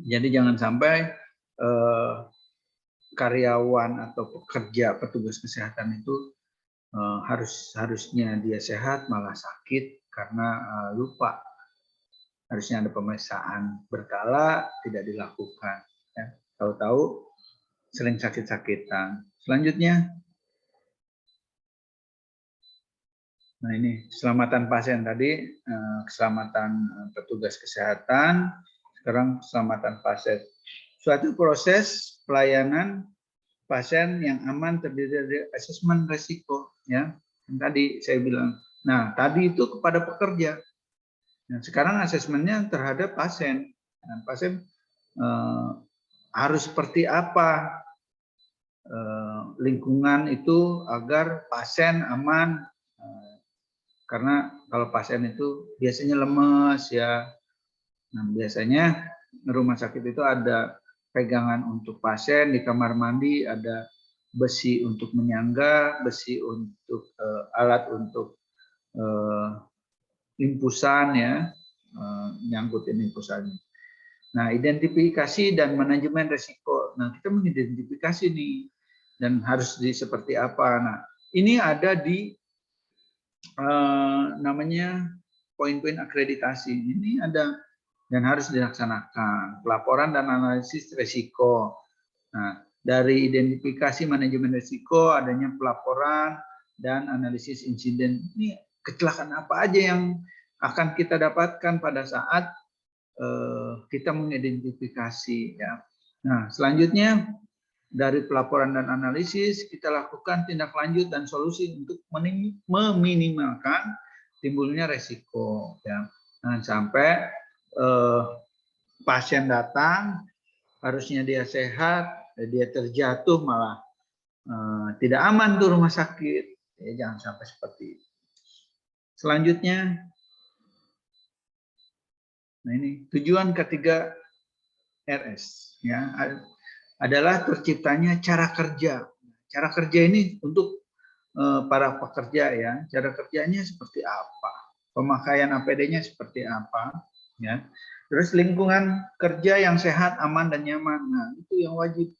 Jadi jangan sampai karyawan atau pekerja petugas kesehatan itu harusnya dia sehat malah sakit karena lupa. Harusnya ada pemeriksaan berkala, tidak dilakukan. Ya. Tahu-tahu sering sakit-sakitan. Selanjutnya, nah ini keselamatan pasien tadi, keselamatan petugas kesehatan, sekarang keselamatan pasien. Suatu proses pelayanan pasien yang aman terdiri dari asesmen risiko, ya. Yang tadi saya bilang. Nah, tadi itu kepada pekerja. Nah, sekarang asesmennya terhadap pasien. Nah, pasien harus seperti apa lingkungan itu agar pasien aman. Karena kalau pasien itu biasanya lemes ya. Nah, biasanya rumah sakit itu ada pegangan untuk pasien di kamar mandi, ada besi untuk menyangga, besi untuk alat untuk impusan ya, nyangkutin impusannya. Nah, identifikasi dan manajemen risiko. Nah, kita mengidentifikasi nih dan harus seperti apa. Nah, ini ada di namanya poin-poin akreditasi. Ini ada dan harus dilaksanakan pelaporan dan analisis risiko. Nah, dari identifikasi manajemen risiko adanya pelaporan dan analisis insiden. Ini kecelakaan apa aja yang akan kita dapatkan pada saat kita mengidentifikasi ya. Nah, selanjutnya dari pelaporan dan analisis kita lakukan tindak lanjut dan solusi untuk meminimalkan timbulnya resiko ya. Nah, sampai pasien datang harusnya dia sehat, dia terjatuh malah tidak aman tuh rumah sakit. Ya, jangan sampai seperti itu. Selanjutnya, nah ini tujuan ketiga RS ya adalah terciptanya cara kerja. Cara kerja ini untuk para pekerja ya. Cara kerjanya seperti apa? Pemakaian APD-nya seperti apa? Ya. Terus lingkungan kerja yang sehat, aman dan nyaman. Nah, itu yang wajib.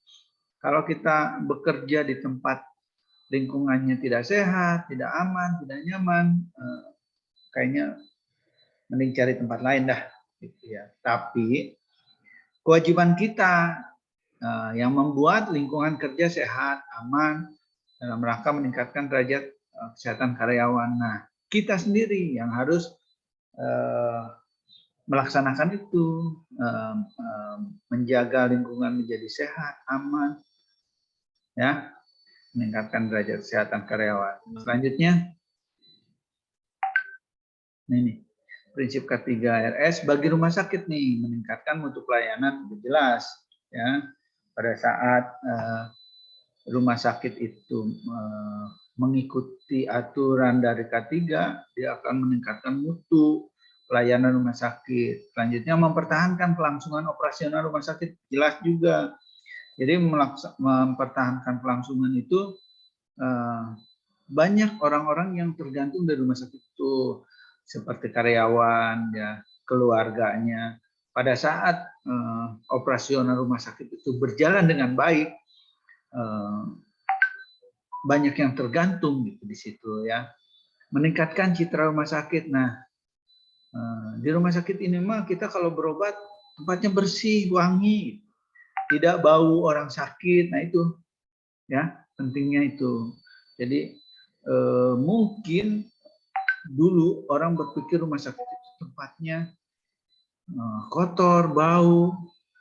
Kalau kita bekerja di tempat lingkungannya tidak sehat, tidak aman, tidak nyaman, kayaknya mending cari tempat lain dah. Gitu ya. Tapi kewajiban kita yang membuat lingkungan kerja sehat, aman, dalam rangka meningkatkan derajat kesehatan karyawan. Nah, kita sendiri yang harus melaksanakan itu, menjaga lingkungan menjadi sehat, aman, ya, meningkatkan derajat kesehatan karyawan. Selanjutnya, ini prinsip ketiga RS bagi rumah sakit nih, meningkatkan mutu pelayanan, jelas, ya. Pada saat rumah sakit itu mengikuti aturan dari K3, dia akan meningkatkan mutu pelayanan rumah sakit. Selanjutnya mempertahankan kelangsungan operasional rumah sakit, jelas juga. Jadi mempertahankan kelangsungan itu banyak orang-orang yang tergantung dari rumah sakit itu, seperti karyawan, ya, keluarganya. Pada saat operasional rumah sakit itu berjalan dengan baik, banyak yang tergantung gitu di situ, ya. Meningkatkan citra rumah sakit. Nah, di rumah sakit ini mah kita kalau berobat tempatnya bersih, wangi, tidak bau orang sakit. Nah itu, ya, pentingnya itu. Jadi mungkin dulu orang berpikir rumah sakit itu tempatnya kotor, bau,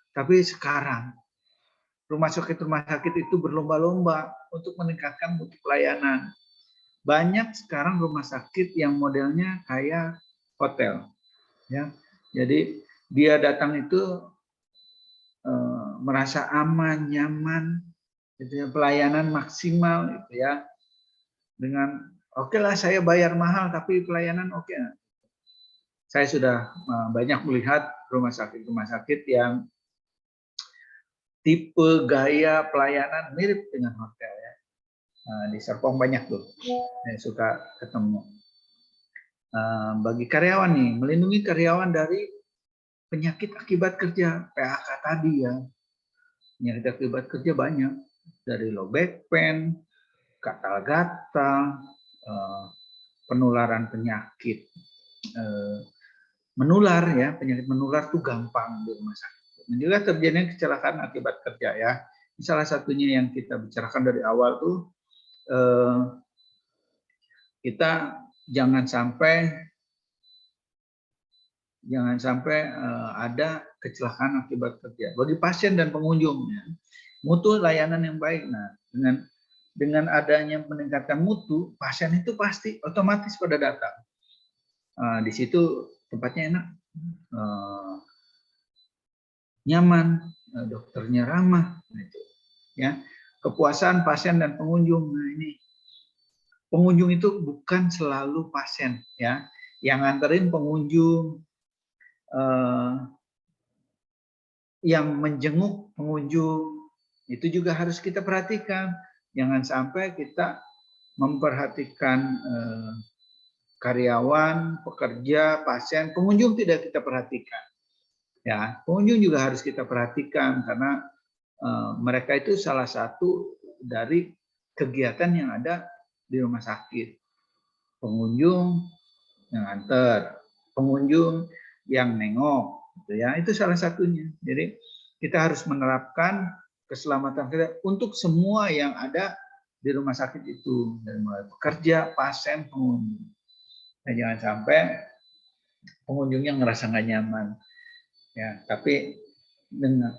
tapi sekarang rumah sakit itu berlomba-lomba untuk meningkatkan mutu pelayanan. Banyak sekarang rumah sakit yang modelnya kayak hotel, ya. Jadi dia datang itu merasa aman, nyaman, gitu ya, pelayanan maksimal, gitu ya. Dengan oke lah saya bayar mahal tapi pelayanan oke. Saya sudah banyak melihat rumah sakit yang tipe gaya pelayanan mirip dengan hotel, ya. Di Serpong banyak tuh, saya suka ketemu. Bagi karyawan nih, melindungi karyawan dari penyakit akibat kerja, PHK tadi, ya. Penyakit akibat kerja banyak, dari low back pain, gatal-gatal, penularan penyakit menular, ya, penyakit menular tuh gampang di rumah sakit. Dan juga terjadinya kecelakaan akibat kerja, ya. Salah satunya yang kita bicarakan dari awal tuh, kita jangan sampai ada kecelakaan akibat kerja bagi pasien dan pengunjungnya. Mutu layanan yang baik. Nah, dengan adanya meningkatkan mutu, pasien itu pasti otomatis pada datang. Di situ tempatnya enak, nyaman, dokternya ramah, gitu, ya. Kepuasan pasien dan pengunjung. Nah, ini pengunjung itu bukan selalu pasien, ya. Yang nganterin pengunjung, yang menjenguk pengunjung, itu juga harus kita perhatikan. Jangan sampai kita memperhatikan karyawan, pekerja, pasien, pengunjung tidak kita perhatikan. Ya, pengunjung juga harus kita perhatikan karena mereka itu salah satu dari kegiatan yang ada di rumah sakit. Pengunjung yang antar, pengunjung yang nengok, gitu ya. Itu salah satunya. Jadi kita harus menerapkan keselamatan kita untuk semua yang ada di rumah sakit itu, dari mulai pekerja, pasien, pengunjung. Nah, jangan sampai pengunjungnya ngerasa nggak nyaman, ya. Tapi dengan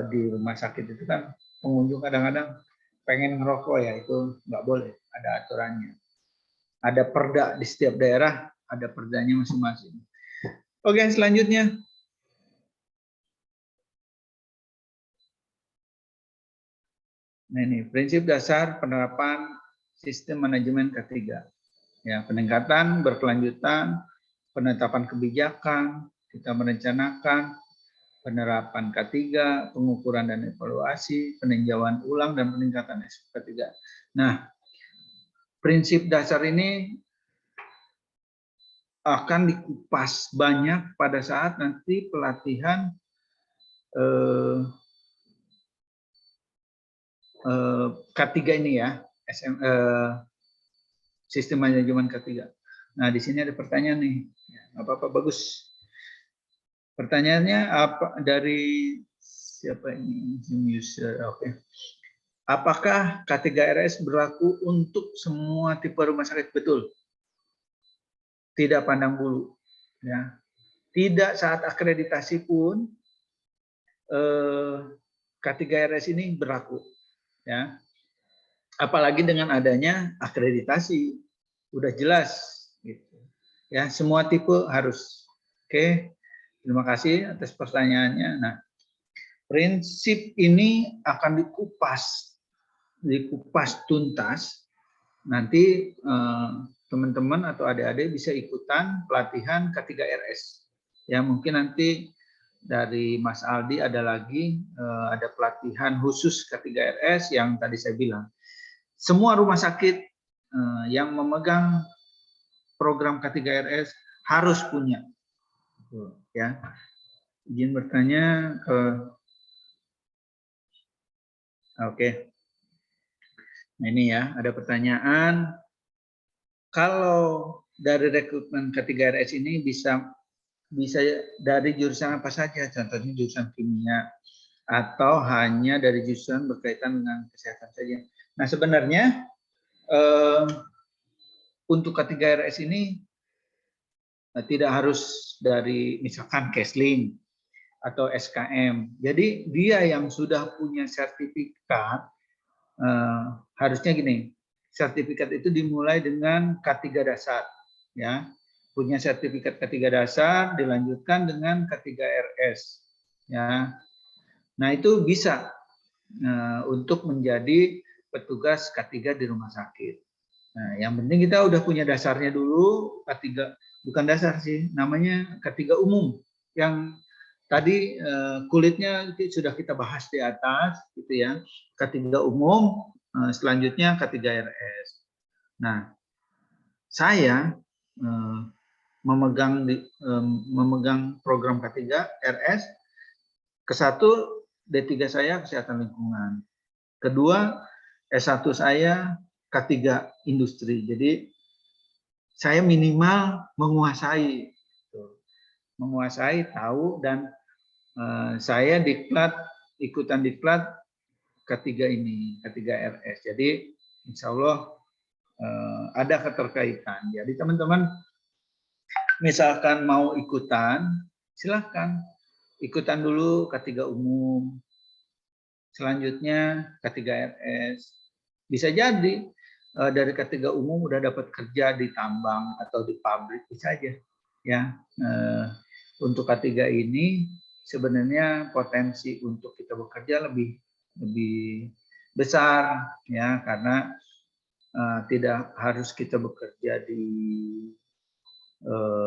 di rumah sakit itu kan pengunjung kadang-kadang pengen ngerokok, ya, itu nggak boleh, ada aturannya. Ada perda di setiap daerah, ada perdanya masing-masing. Oke, selanjutnya. Nah, ini prinsip dasar penerapan sistem manajemen K3. Ya, peningkatan berkelanjutan, penetapan kebijakan, kita merencanakan penerapan K3, pengukuran dan evaluasi, peninjauan ulang dan peningkatan K3. Nah, prinsip dasar ini akan dikupas banyak pada saat nanti pelatihan K3 ini, ya, sistem manajemen K3. Nah, di sini ada pertanyaan nih, apa-apa bagus. Pertanyaannya apa dari siapa ini? User, oke. Apakah K3RS berlaku untuk semua tipe rumah sakit? Betul. Tidak pandang bulu, ya. Tidak saat akreditasi pun K3RS ini berlaku, ya. Apalagi dengan adanya akreditasi, udah jelas, gitu. Ya, semua tipe harus. Oke, terima kasih atas pertanyaannya. Nah, prinsip ini akan dikupas dikupas tuntas, nanti teman-teman atau adik-adik bisa ikutan pelatihan K3RS. Ya, mungkin nanti dari Mas Aldi ada lagi ada pelatihan khusus K3RS yang tadi saya bilang. Semua rumah sakit yang memegang program K3RS harus punya. Ya. Izin bertanya ke Oke. Nah, ini ya, ada pertanyaan. Kalau dari rekrutmen K3RS ini bisa dari jurusan apa saja, contohnya jurusan kimia, atau hanya dari jurusan berkaitan dengan kesehatan saja. Nah, sebenarnya untuk K3RS ini tidak harus dari misalkan Kesling atau SKM. Jadi dia yang sudah punya sertifikat, harusnya gini, sertifikat itu dimulai dengan K3 dasar, ya. Punya sertifikat K3 dasar, dilanjutkan dengan K3RS, ya. Nah, itu bisa untuk menjadi petugas K3 di rumah sakit. Nah, yang penting kita udah punya dasarnya dulu, K3, bukan dasar sih, namanya K3 umum, yang tadi kulitnya sudah kita bahas di atas, gitu ya. K3 umum, selanjutnya K3RS. Nah, saya memegang program K3RS. Ke-1 D3 saya kesehatan lingkungan. Kedua, S1 saya K3 industri. Jadi saya minimal menguasai, tahu, dan saya ikutan diklat K3 ini, K3RS. Jadi insya Allah ada keterkaitan. Jadi teman-teman misalkan mau ikutan, silahkan ikutan dulu K3 umum, selanjutnya K3RS. Bisa jadi dari K3 umum udah dapat kerja di tambang atau di pabrik, bisa aja. Ya, untuk K3 ini sebenarnya potensi untuk kita bekerja lebih besar, ya, karena tidak harus kita bekerja di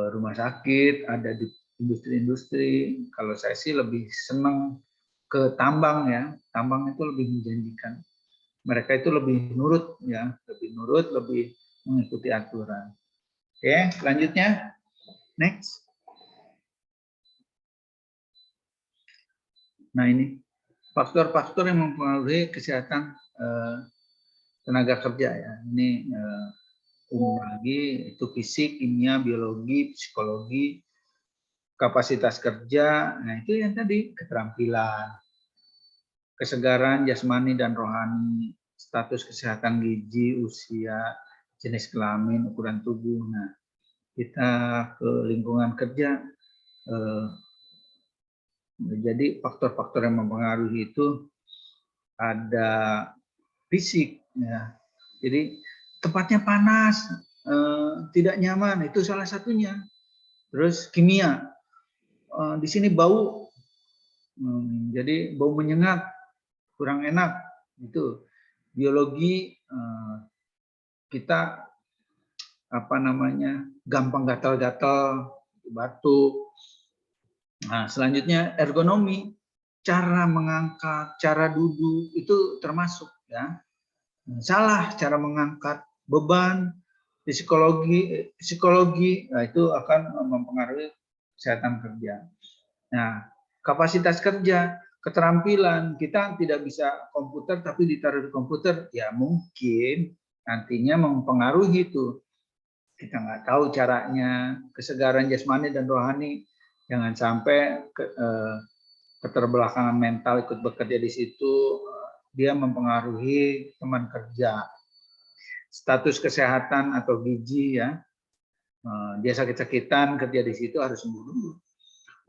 rumah sakit, ada di industri-industri. Kalau saya sih lebih senang ke tambang, ya. Tambang itu lebih menjanjikan. Mereka itu lebih nurut, ya, lebih mengikuti aturan. Oke, selanjutnya, next. Nah, ini faktor-faktor yang mempengaruhi kesehatan tenaga kerja, ya. Ini umum lagi, itu fisik, kimia, biologi, psikologi, kapasitas kerja. Nah, itu yang tadi, keterampilan, kesegaran jasmani dan rohani, status kesehatan gizi, usia, jenis kelamin, ukuran tubuh. Nah, kita ke lingkungan kerja, jadi faktor-faktor yang mempengaruhi itu ada fisik, ya. Jadi tempatnya panas, tidak nyaman, itu salah satunya. Terus kimia, di sini bau, jadi bau menyengat, kurang enak. Itu biologi, kita gampang gatal-gatal, batuk. Nah, selanjutnya ergonomi, cara mengangkat, cara duduk itu termasuk, ya. Salah cara mengangkat beban, psikologi, nah, itu akan mempengaruhi kesehatan kerja. Nah, kapasitas kerja, keterampilan, kita tidak bisa komputer tapi ditaruh di komputer, ya mungkin nantinya mempengaruhi itu. Kita nggak tahu caranya. Kesegaran jasmani dan rohani, jangan sampai keterbelakangan mental ikut bekerja di situ, dia mempengaruhi teman kerja. Status kesehatan atau gizi, ya, dia sakit-sakitan kerja di situ harus sembuh dulu.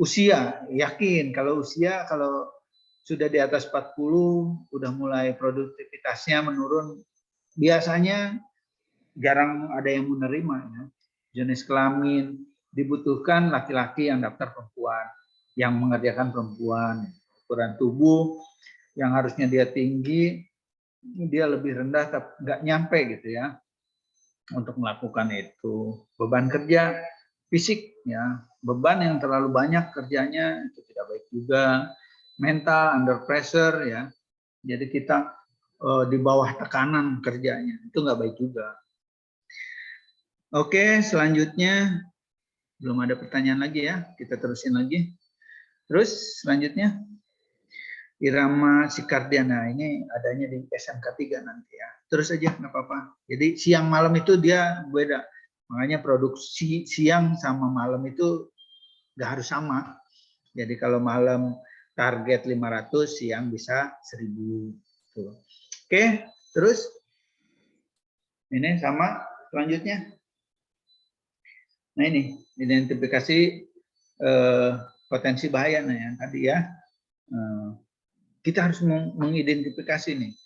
Usia, yakin kalau sudah di atas 40 udah mulai produktivitasnya menurun, biasanya jarang ada yang menerima, ya. Jenis kelamin, dibutuhkan laki-laki yang daftar perempuan, yang mengerjakan perempuan. Ukuran tubuh yang harusnya dia tinggi, dia lebih rendah tapi nggak nyampe gitu ya untuk melakukan itu. Beban kerja fisik ya, beban yang terlalu banyak kerjanya itu tidak baik juga. Mental under pressure ya, jadi kita di bawah tekanan kerjanya itu nggak baik juga. Oke, selanjutnya belum ada pertanyaan lagi ya, kita terusin lagi. Terus selanjutnya irama sikardiana ini adanya di SMK 3 nanti ya. Terus aja nggak apa-apa. Jadi siang malam itu dia beda. Makanya produksi siang sama malam itu nggak harus sama. Jadi kalau malam target 500, siang bisa 1000. Tuh. Oke, terus ini sama selanjutnya. Nah ini identifikasi potensi bahaya nah yang tadi ya. Kita harus mengidentifikasi nih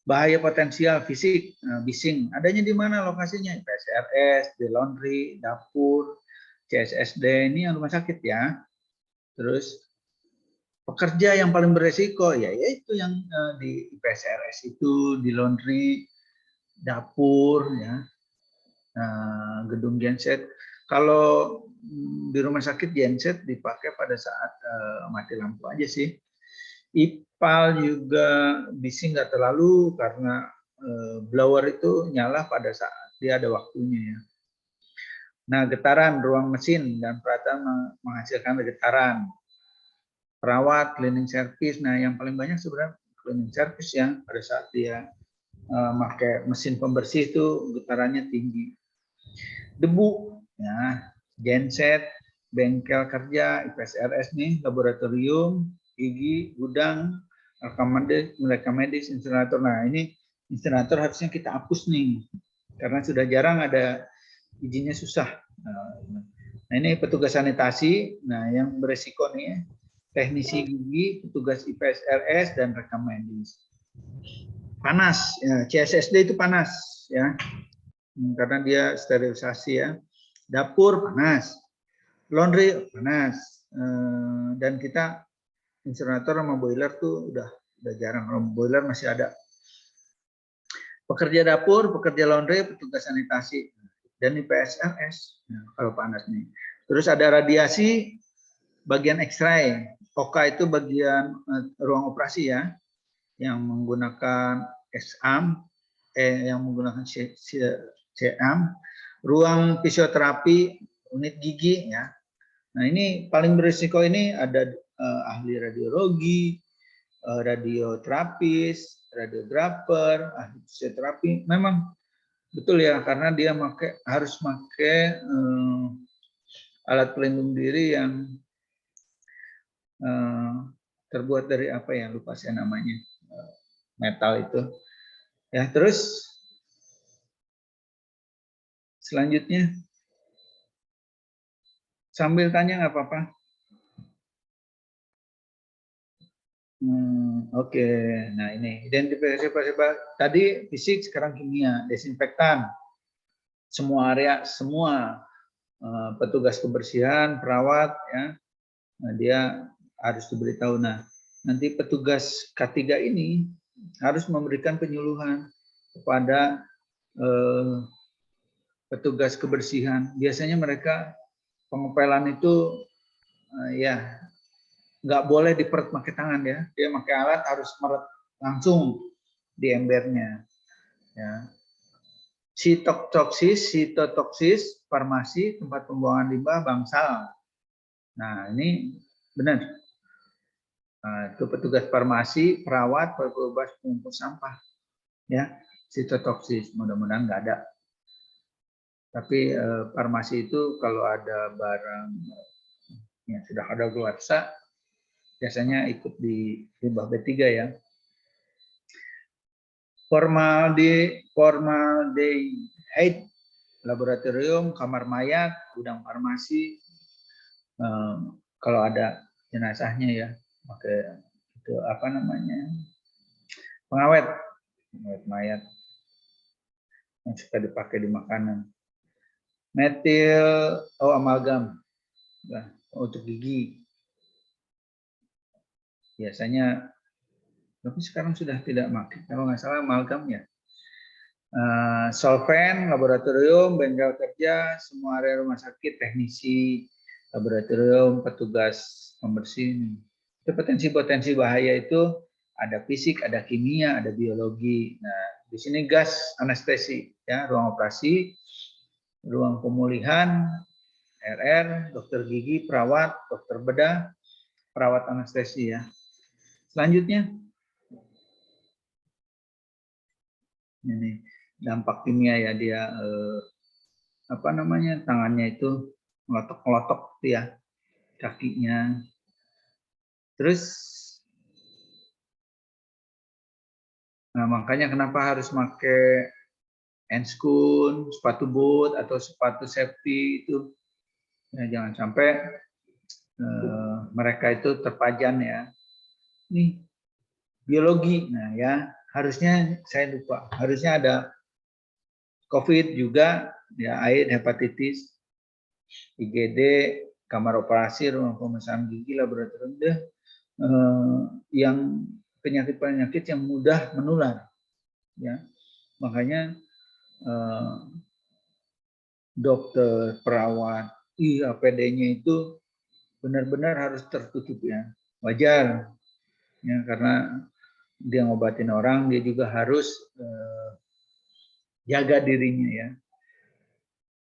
bahaya potensial fisik, bising. Adanya di mana lokasinya? PSRS, di laundry, dapur, CSSD ini yang rumah sakit ya. Terus pekerja yang paling beresiko ya yaitu yang di PSRS itu, di laundry, dapur ya, gedung genset. Kalau di rumah sakit genset dipakai pada saat mati lampu aja sih. IPAL juga bising nggak terlalu karena blower itu nyala pada saat dia ada waktunya ya. Nah, getaran ruang mesin dan peralatan menghasilkan getaran. Perawat, cleaning service, nah yang paling banyak sebenarnya cleaning service ya pada saat dia pakai mesin pembersih itu getarannya tinggi. Debu, ya, genset, bengkel kerja, IPSRS nih, laboratorium, gigi, gudang, rekam medis, insinerator. Nah ini insinerator harusnya kita hapus nih, karena sudah jarang ada izinnya susah. Nah ini petugas sanitasi, nah yang beresiko nih, teknisi gigi, petugas IPSRS dan rekam medis. Panas, ya, CSSD itu panas, ya, karena dia sterilisasi ya. Dapur panas, laundry panas, dan kita insinerator sama boiler tuh udah jarang. Boiler masih ada. Pekerja dapur, pekerja laundry, petugas sanitasi, dan IPSRS nah, kalau panas nih. Terus ada radiasi bagian X-ray. OKA itu bagian ruang operasi ya, yang menggunakan exam, yang menggunakan CM, ruang fisioterapi, unit gigi ya. Nah ini paling berisiko ini ada ahli radiologi, radioterapis, radiografer, ahli fisioterapi. Memang betul ya karena dia harus pakai alat pelindung diri yang terbuat dari apa ya, lupa saya namanya, metal itu ya. Terus selanjutnya sambil tanya nggak apa-apa. Oke. Nah ini identifikasi tadi fisik, sekarang kimia, desinfektan semua area, semua petugas kebersihan, perawat ya, nah, dia harus diberitahu. Nah nanti petugas K3 ini harus memberikan penyuluhan kepada petugas kebersihan. Biasanya mereka pengepelan itu ya nggak boleh diperet pakai tangan ya, dia pakai alat harus meret langsung di embernya. Ya. Sitotoksis, farmasi, tempat pembuangan limbah, bangsal. Nah ini benar. Nah, itu petugas farmasi, perawat, petugas pengumpul sampah. Ya, sitotoksis, mudah-mudahan nggak ada. Tapi farmasi itu kalau ada barang yang sudah ada keluarsa, biasanya ikut di limbah B3 ya. Formaldehyde, laboratorium, kamar mayat, gudang farmasi. Kalau ada jenazahnya ya, pakai itu apa namanya, pengawet mayat yang suka dipakai di makanan. Metil, amalgam, untuk gigi. Biasanya tapi sekarang sudah tidak pakai, kalau nggak salah amalgam ya. Solvent, laboratorium, bengkel kerja, semua area rumah sakit, teknisi, laboratorium, petugas pembersih. Itu potensi-potensi bahaya itu ada fisik, ada kimia, ada biologi. Nah, di sini gas anestesi, ya, ruang operasi, ruang pemulihan, RR, dokter gigi, perawat, dokter bedah, perawat anestesi ya. Selanjutnya, ini dampak kimia ya, dia apa namanya, tangannya itu melotok-melotok ya, kakinya. Terus nah makanya kenapa harus pakai enskun, sepatu boot atau sepatu safety itu ya, jangan sampai mereka itu terpajan ya. Nih biologi, nah ya harusnya saya lupa, harusnya ada COVID juga ya, AIDS, hepatitis, IGD, kamar operasi, ruang pemeriksaan gigi, laboratorium deh, yang penyakit-penyakit yang mudah menular ya. Makanya dokter, perawat, APD-nya itu benar-benar harus tertutup ya. Wajar ya, karena dia ngobatin orang, dia juga harus jaga dirinya ya.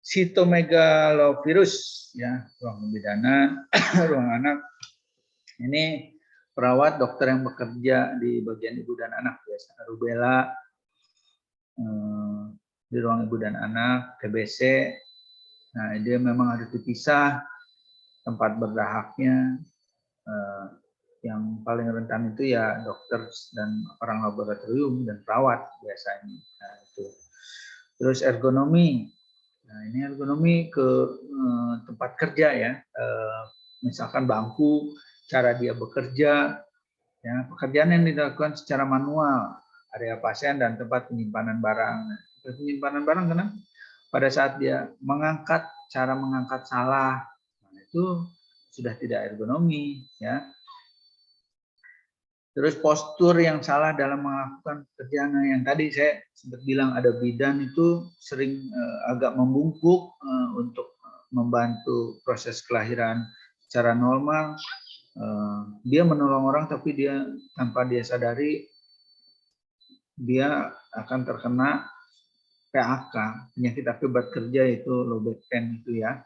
Sitomegalovirus ya, ruang pembidana, ruang anak. Ini perawat, dokter yang bekerja di bagian ibu dan anak biasa, rubella di ruang ibu dan anak, TBC. Nah, dia memang harus dipisah tempat berdahaknya. Yang paling rentan itu ya dokter dan orang laboratorium dan perawat biasanya. Nah, itu. Terus ergonomi. Nah, ini ergonomi ke tempat kerja ya. Misalkan bangku, cara dia bekerja, ya, pekerjaan yang dilakukan secara manual, area pasien dan tempat penyimpanan barang. Penyimpanan barang kenapa? Pada saat dia mengangkat, cara mengangkat salah, nah, itu sudah tidak ergonomi ya. Terus postur yang salah dalam melakukan pekerjaan yang tadi saya sempat bilang, ada bidan itu sering agak membungkuk untuk membantu proses kelahiran secara normal. Dia menolong orang tapi dia tanpa dia sadari dia akan terkena PAK, penyakit akibat kerja, itu low back pain itu ya.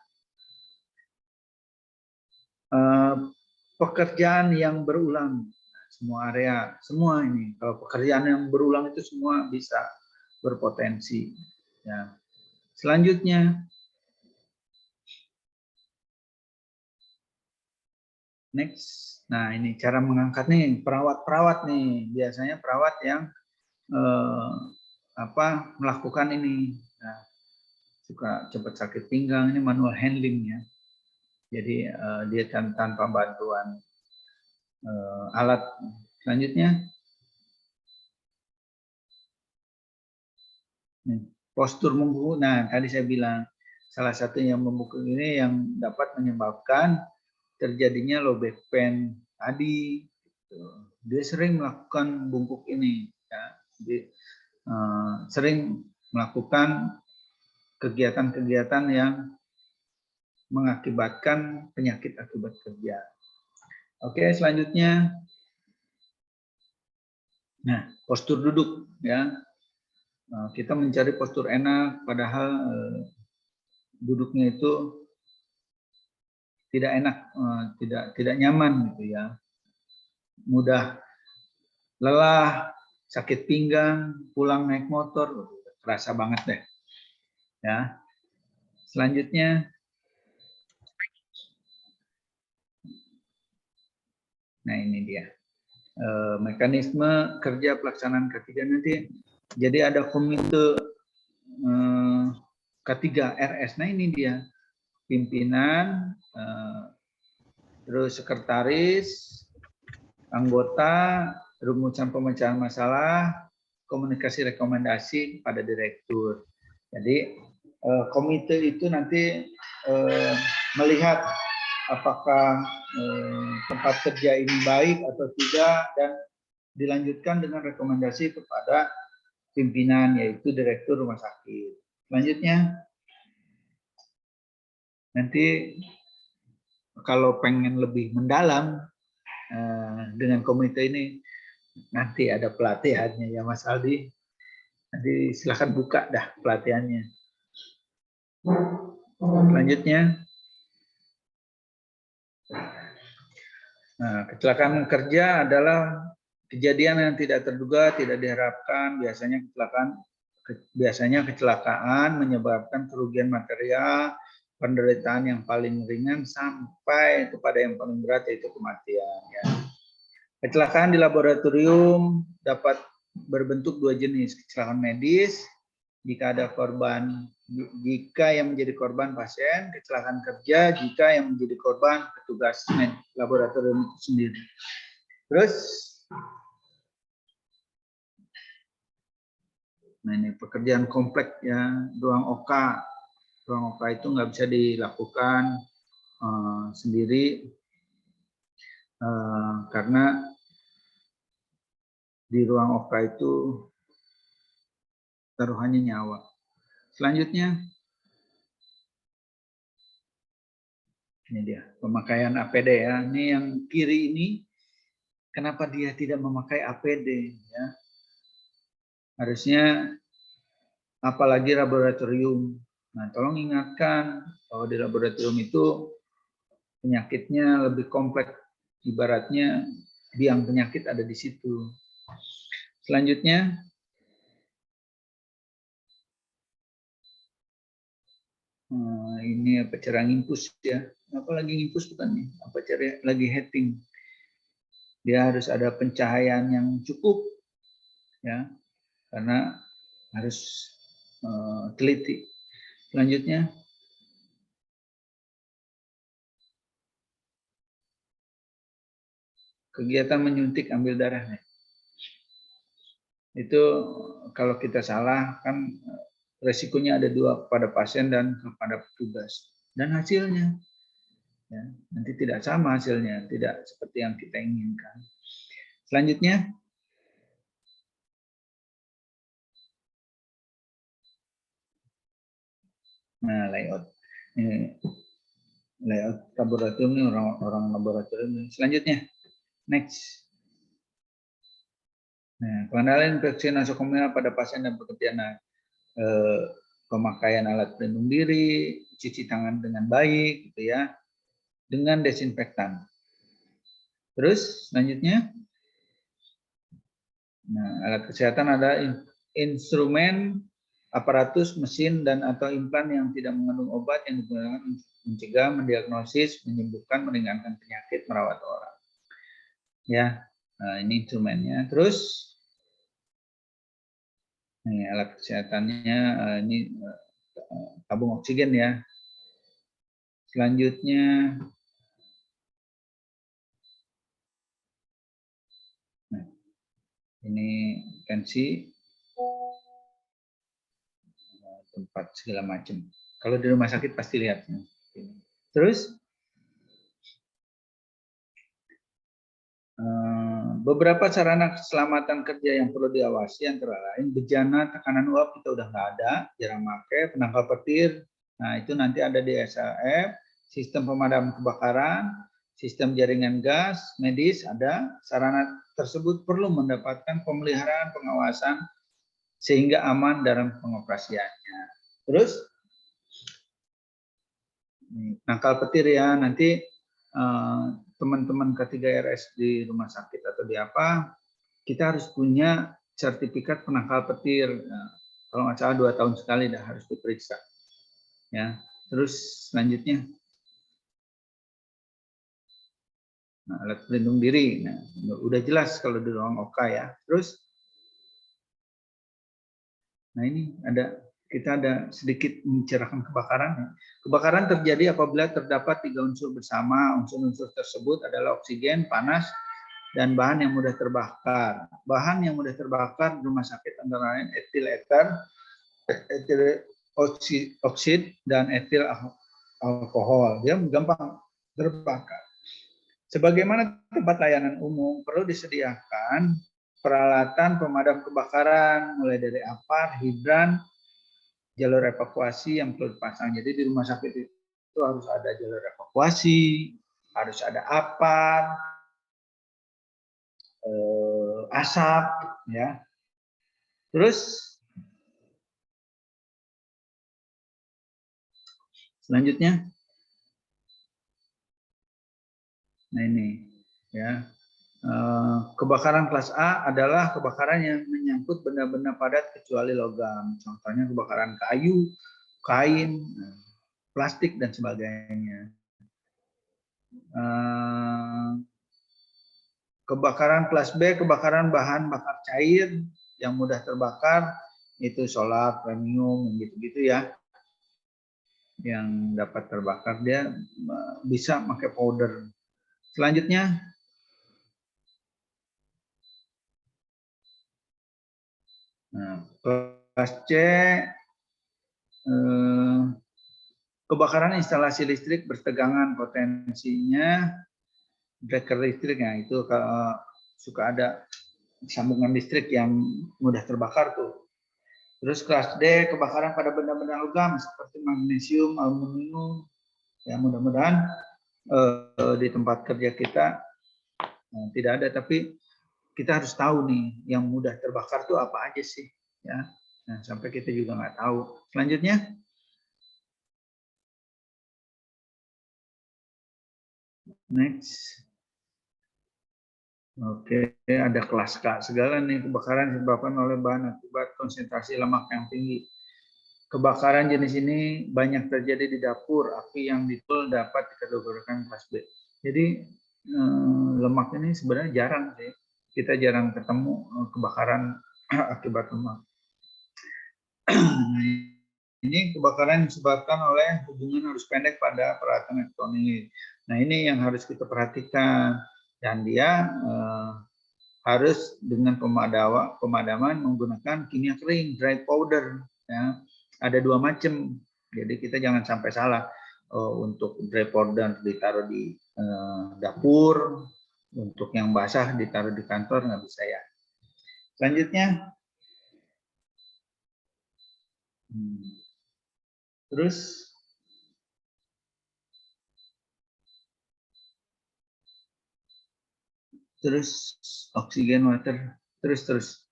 Pekerjaan yang berulang, semua area, semua ini. Kalau pekerjaan yang berulang itu semua bisa berpotensi. Ya. Selanjutnya, next. Nah ini cara mengangkat nih, perawat-perawat nih, biasanya perawat yang melakukan ini. Nah, suka cepat sakit pinggang, ini manual handling ya. Jadi dia tanpa bantuan alat. Selanjutnya, postur membungkuk. Nah, tadi saya bilang salah satu yang membungkuk ini yang dapat menyebabkan terjadinya low back pain tadi. Dia sering melakukan bungkuk ini, ya. Dia sering melakukan kegiatan-kegiatan yang mengakibatkan penyakit akibat kerja. Oke, selanjutnya. Nah, postur duduk ya. Kita mencari postur enak, padahal duduknya itu tidak enak, tidak nyaman gitu ya. Mudah lelah, sakit pinggang, pulang naik motor, terasa banget deh. Ya. Selanjutnya, nah ini dia mekanisme kerja pelaksanaan K3 nanti. Jadi ada komite K3 RS. Nah ini dia pimpinan, terus sekretaris, anggota, rumusan pemecahan masalah, komunikasi rekomendasi pada direktur. Jadi komite itu nanti melihat apakah tempat kerja ini baik atau tidak, dan dilanjutkan dengan rekomendasi kepada pimpinan, yaitu direktur rumah sakit. Selanjutnya, nanti kalau pengen lebih mendalam dengan komite ini, nanti ada pelatihannya ya Mas Aldi. Nanti silakan buka dah pelatihannya. Selanjutnya, kecelakaan kerja adalah kejadian yang tidak terduga, tidak diharapkan. Biasanya kecelakaan menyebabkan kerugian material, penderitaan yang paling ringan sampai kepada yang paling berat, yaitu kematian. Ya. Kecelakaan di laboratorium dapat berbentuk dua jenis, kecelakaan medis jika yang menjadi korban pasien, kecelakaan kerja jika yang menjadi korban petugas laboratorium itu sendiri. Terus, nah ini pekerjaan kompleks ya, ruang OK itu nggak bisa dilakukan sendiri karena di ruang OK itu taruhannya nyawa. Selanjutnya, ini dia pemakaian APD ya. Ini yang kiri ini, kenapa dia tidak memakai APD ya? Harusnya, apalagi laboratorium. Nah, tolong ingatkan bahwa di laboratorium itu penyakitnya lebih kompleks, ibaratnya biang penyakit ada di situ. Selanjutnya, ini apa cara ngimpus ya? Apa lagi ngimpus bukan nih? Apa cara lagi heating? Dia harus ada pencahayaan yang cukup ya, karena harus teliti. Selanjutnya, kegiatan menyuntik ambil darahnya. Itu kalau kita salah kan resikonya ada dua, kepada pasien dan kepada petugas. Dan hasilnya ya, nanti tidak sama hasilnya, tidak seperti yang kita inginkan. Selanjutnya, nah layout. Ini layout laboratorium ini, orang laboratorium. Selanjutnya, next. Nah, pengendalian infeksi nosokomial pada pasien dan pekerja. Nah, pemakaian alat pelindung diri, cuci tangan dengan baik, gitu ya, dengan desinfektan. Terus selanjutnya, nah, alat kesehatan ada instrumen, aparatus, mesin, dan atau implan yang tidak mengandung obat yang digunakan untuk mencegah, mendiagnosis, menyembuhkan, meringankan penyakit, merawat orang. Ya, nah, ini instrumennya. Terus, ini alat kesehatannya, ini tabung oksigen ya. Selanjutnya, nah, ini tensi, tempat segala macam. Kalau di rumah sakit pasti lihat. Terus, beberapa sarana keselamatan kerja yang perlu diawasi antara lain bejana, tekanan uap kita udah nggak ada, jarang pakai, penangkal petir. Nah itu nanti ada di SAF, sistem pemadam kebakaran, sistem jaringan gas, medis ada. Sarana tersebut perlu mendapatkan pemeliharaan, pengawasan sehingga aman dalam pengoperasiannya. Terus penangkal petir ya, nanti teman-teman K3RS di rumah sakit atau di apa, kita harus punya sertifikat penangkal petir. Nah, kalau nggak salah 2 tahun sekali dah harus diperiksa. Ya, terus selanjutnya, nah, alat pelindung diri. Nah, udah jelas kalau di ruang OK ya. Terus, nah ini kita ada sedikit mencerahkan kebakaran. Kebakaran terjadi apabila terdapat 3 unsur bersama. Unsur-unsur tersebut adalah oksigen, panas, dan bahan yang mudah terbakar. Bahan yang mudah terbakar di rumah sakit antara lain etil eter, etil oksid, dan etil alkohol. Dia gampang terbakar. Sebagaimana tempat layanan umum perlu disediakan peralatan pemadam kebakaran, mulai dari APAR, hidran, jalur evakuasi yang perlu dipasang. Jadi di rumah sakit itu harus ada jalur evakuasi, harus ada APAR, asap, ya. Terus selanjutnya, nah ini, ya. Kebakaran kelas A adalah kebakaran yang menyangkut benda-benda padat kecuali logam. Contohnya kebakaran kayu, kain, plastik, dan sebagainya. Kebakaran kelas B, kebakaran bahan bakar cair yang mudah terbakar, itu solar, premium, gitu-gitu ya. Yang dapat terbakar, dia bisa pakai powder. Selanjutnya, kelas C, kebakaran instalasi listrik bertegangan, potensinya breaker listrik. Nah, itu kalau suka ada sambungan listrik yang mudah terbakar tuh. Terus kelas D, kebakaran pada benda-benda logam seperti magnesium, aluminium. Ya, mudah-mudahan di tempat kerja kita tidak ada, tapi kita harus tahu nih yang mudah terbakar tuh apa aja sih, ya. Nah, sampai kita juga nggak tahu. Selanjutnya, next. Oke, ada kelas K segala nih, kebakaran disebabkan oleh bahan akibat konsentrasi lemak yang tinggi. Kebakaran jenis ini banyak terjadi di dapur, api yang dipul dapat dikategorikan kelas B. Jadi lemak ini sebenarnya jarang sih. Kita jarang ketemu kebakaran akibat lemak. Ini kebakaran disebabkan oleh hubungan arus pendek pada peralatan elektronik. Nah, ini yang harus kita perhatikan. Dan dia harus dengan pemadaman menggunakan kimia kering, dry powder. Ya. Ada dua macam, jadi kita jangan sampai salah. Untuk dry powder ditaruh di dapur, untuk yang basah ditaruh di kantor, nggak bisa ya. Selanjutnya, terus oksigen water, terus.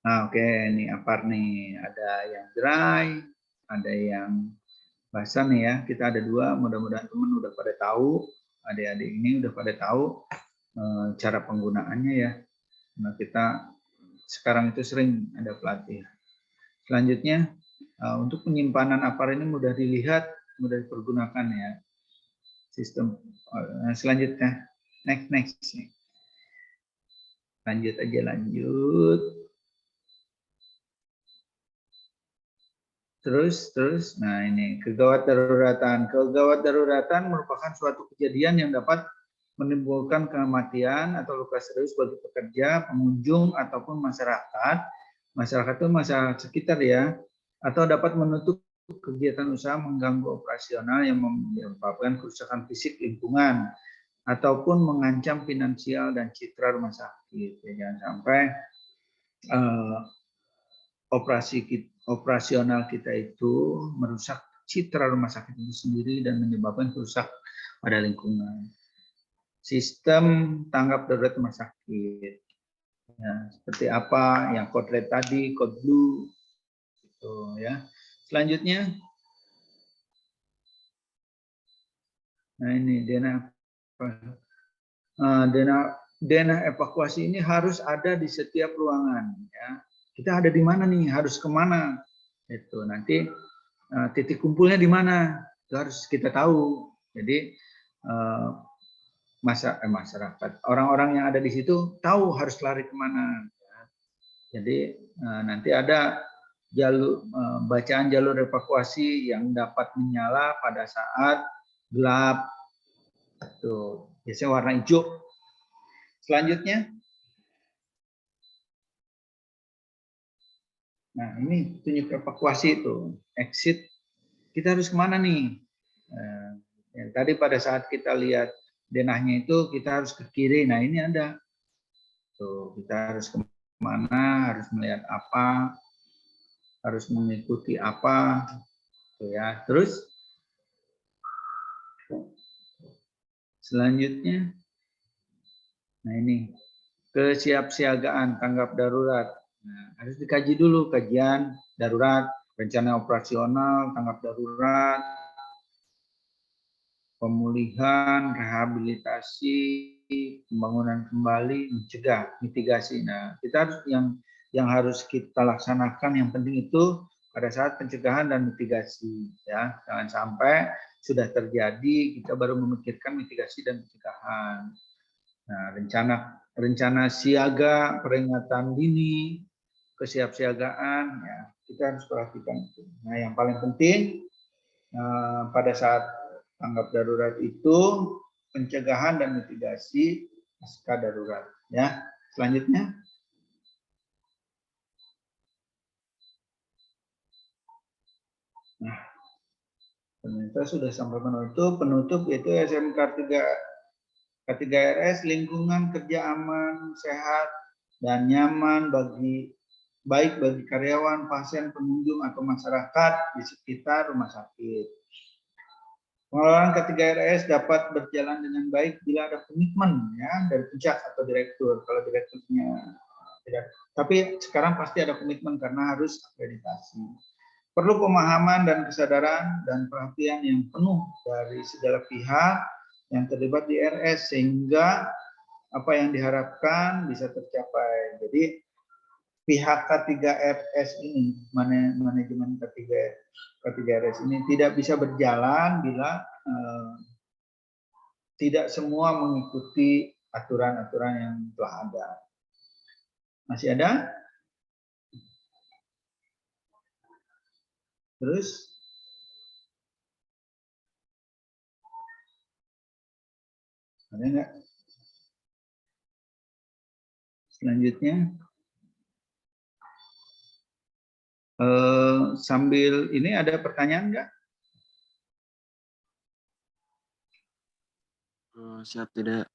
Nah, oke, ini APAR nih, ada yang dry, ada yang basah nih ya. Kita ada dua, mudah-mudahan teman udah pada tahu, adik-adik ini udah pada tahu cara penggunaannya ya. Nah, kita sekarang itu sering ada pelatih. Selanjutnya, untuk penyimpanan APAR ini mudah dilihat, mudah dipergunakan ya. Sistem selanjutnya, next. Lanjut. Terus, nah ini kegawat daruratan. Kegawat daruratan merupakan suatu kejadian yang dapat menimbulkan kematian atau luka serius bagi pekerja, pengunjung, ataupun masyarakat. Masyarakat itu masyarakat sekitar ya, atau dapat menutup kegiatan usaha, mengganggu operasional yang menyebabkan kerusakan fisik lingkungan, ataupun mengancam finansial dan citra rumah sakit. Ya, jangan sampai operasional kita itu merusak citra rumah sakit itu sendiri dan menyebabkan kerusakan pada lingkungan. Sistem tanggap darurat rumah sakit. Ya, seperti apa yang code red tadi, code blue, gitu ya. Selanjutnya, nah ini denah evakuasi ini harus ada di setiap ruangan. Ya. Kita ada di mana nih? Harus kemana? Itu nanti titik kumpulnya di mana? Itu harus kita tahu. Jadi masyarakat, orang-orang yang ada di situ tahu harus lari kemana. Jadi nanti ada bacaan jalur evakuasi yang dapat menyala pada saat gelap. Tuh, biasanya warna hijau. Selanjutnya, nah ini tunjuk evakuasi itu, exit. Kita harus kemana nih? Tadi pada saat kita lihat denahnya itu kita harus ke kiri. Nah ini ada Tuh, kita harus kemana, harus melihat apa, harus mengikuti apa, tuh ya. Terus selanjutnya, nah ini kesiapsiagaan tanggap darurat. Nah, harus dikaji dulu kajian darurat, rencana operasional tanggap darurat, pemulihan, rehabilitasi, pembangunan kembali, mencegah, mitigasi. Nah, kita harus yang harus kita laksanakan yang penting itu pada saat pencegahan dan mitigasi, ya. Jangan sampai sudah terjadi kita baru memikirkan mitigasi dan pencegahan. Nah, rencana siaga, peringatan dini, kesiapsiagaan, ya kita harus perhatikan itu. Nah, yang paling penting pada saat tanggap darurat itu pencegahan dan mitigasi pasca darurat. Ya, selanjutnya. Nah, ternyata sudah sampai penutup. Penutup yaitu SMK K3RS lingkungan kerja aman, sehat dan nyaman baik bagi karyawan, pasien, pengunjung atau masyarakat di sekitar rumah sakit. Pengelolaan K3RS dapat berjalan dengan baik bila ada komitmen ya dari puncak atau direktur. Kalau direkturnya tidak, tapi sekarang pasti ada komitmen karena harus akreditasi. Perlu pemahaman dan kesadaran dan perhatian yang penuh dari segala pihak yang terlibat di RS sehingga apa yang diharapkan bisa tercapai. Jadi pihak K3RS ini, manajemen K3RS ini tidak bisa berjalan bila tidak semua mengikuti aturan-aturan yang telah ada. Masih ada? Terus? Ada enggak? Selanjutnya. Sambil ini ada pertanyaan enggak? Siap tidak.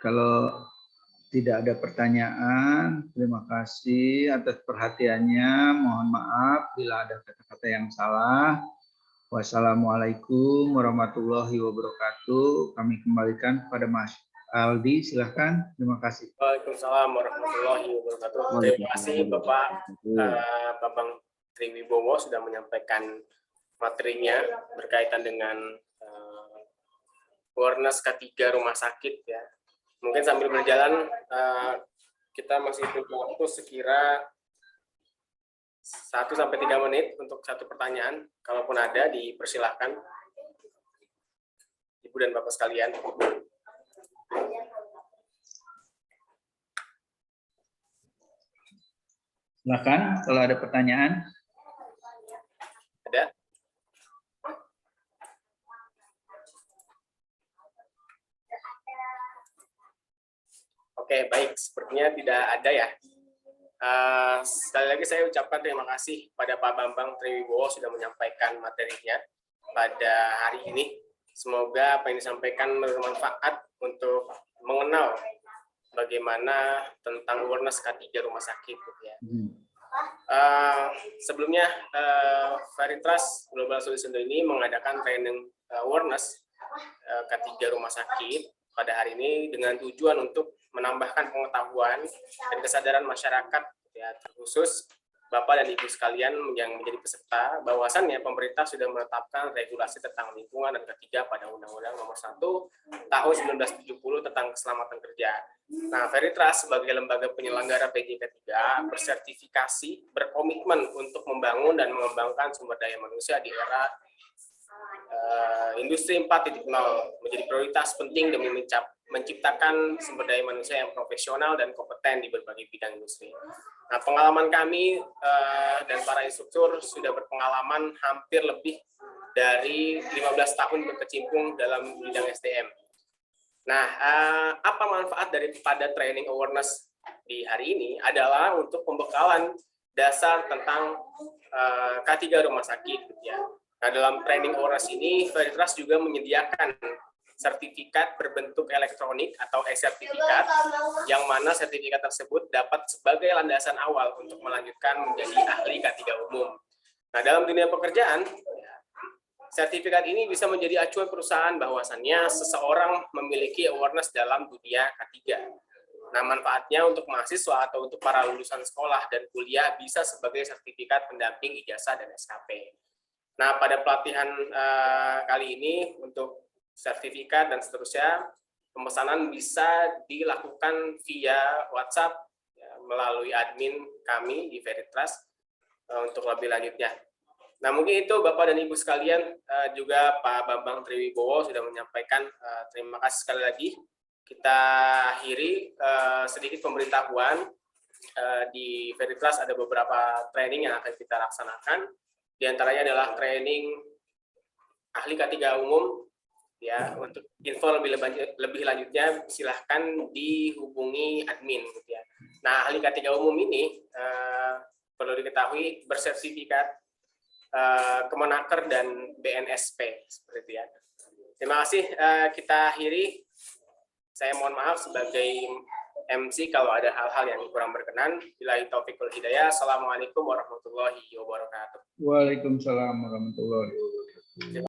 Kalau tidak ada pertanyaan, terima kasih atas perhatiannya. Mohon maaf bila ada kata-kata yang salah. Wassalamualaikum warahmatullahi wabarakatuh. Kami kembalikan kepada Mas Aldi, silahkan. Terima kasih. Waalaikumsalam warahmatullahi wabarakatuh. Terima kasih Bapak Bambang Triwibowo sudah menyampaikan materinya berkaitan dengan awareness K3 rumah sakit ya. Mungkin sambil berjalan kita masih punya waktu sekira 1-3 menit untuk satu pertanyaan. Kalaupun ada, dipersilahkan Ibu dan Bapak sekalian. Silakan kalau ada pertanyaan. Ada? Oke, baik. Sepertinya tidak ada ya. Sekali lagi saya ucapkan terima kasih pada Pak Bambang Triwibowo sudah menyampaikan materinya pada hari ini. Semoga apa yang disampaikan bermanfaat untuk mengenal bagaimana tentang awareness K3 rumah sakit. Ya. Sebelumnya, Veritas Global Solution ini mengadakan training awareness K3 rumah sakit pada hari ini dengan tujuan untuk menambahkan pengetahuan dan kesadaran masyarakat ya, terkhusus Bapak dan Ibu sekalian yang menjadi peserta, bahwasannya pemerintah sudah menetapkan regulasi tentang lingkungan dan K3 pada Undang-Undang Nomor 1 Tahun 1970 tentang keselamatan kerja. Nah, Veritas sebagai lembaga penyelenggara PJK3 bersertifikasi, berkomitmen untuk membangun dan mengembangkan sumber daya manusia di era industri 4.0 menjadi prioritas penting demi menciptakan sumber daya manusia yang profesional dan kompeten di berbagai bidang industri. Nah, pengalaman kami dan para instruktur sudah berpengalaman hampir lebih dari 15 tahun berkecimpung dalam bidang SDM. Nah, apa manfaat daripada training awareness di hari ini adalah untuk pembekalan dasar tentang K3 rumah sakit. Ya. Nah, dalam training awareness ini, Veritas juga menyediakan sertifikat berbentuk elektronik atau e-sertifikat, yang mana sertifikat tersebut dapat sebagai landasan awal untuk melanjutkan menjadi ahli K3 umum. Nah, dalam dunia pekerjaan, sertifikat ini bisa menjadi acuan perusahaan bahwasannya seseorang memiliki awareness dalam dunia K3. Nah, manfaatnya untuk mahasiswa atau untuk para lulusan sekolah dan kuliah bisa sebagai sertifikat pendamping ijazah dan SKP. Nah, pada pelatihan kali ini untuk sertifikat dan seterusnya, pemesanan bisa dilakukan via WhatsApp ya, melalui admin kami di Veritrust untuk lebih lanjutnya. Nah, mungkin itu Bapak dan Ibu sekalian, juga Pak Bambang Triwibowo sudah menyampaikan. Terima kasih sekali lagi. Kita akhiri sedikit pemberitahuan. Di Veritrust ada beberapa training yang akan kita laksanakan. Di antaranya adalah training ahli K3 umum. Ya, untuk info lebih lanjutnya silahkan dihubungi admin. Gitu ya. Nah, ahli K3 umum ini perlu diketahui bersertifikat Kemenaker dan BNSP seperti itu ya. Terima kasih. Kita akhiri. Saya mohon maaf sebagai MC kalau ada hal-hal yang kurang berkenan. Billahi taufiq wal hidayah. Assalamualaikum warahmatullahi wabarakatuh. Waalaikumsalam warahmatullahi wabarakatuh.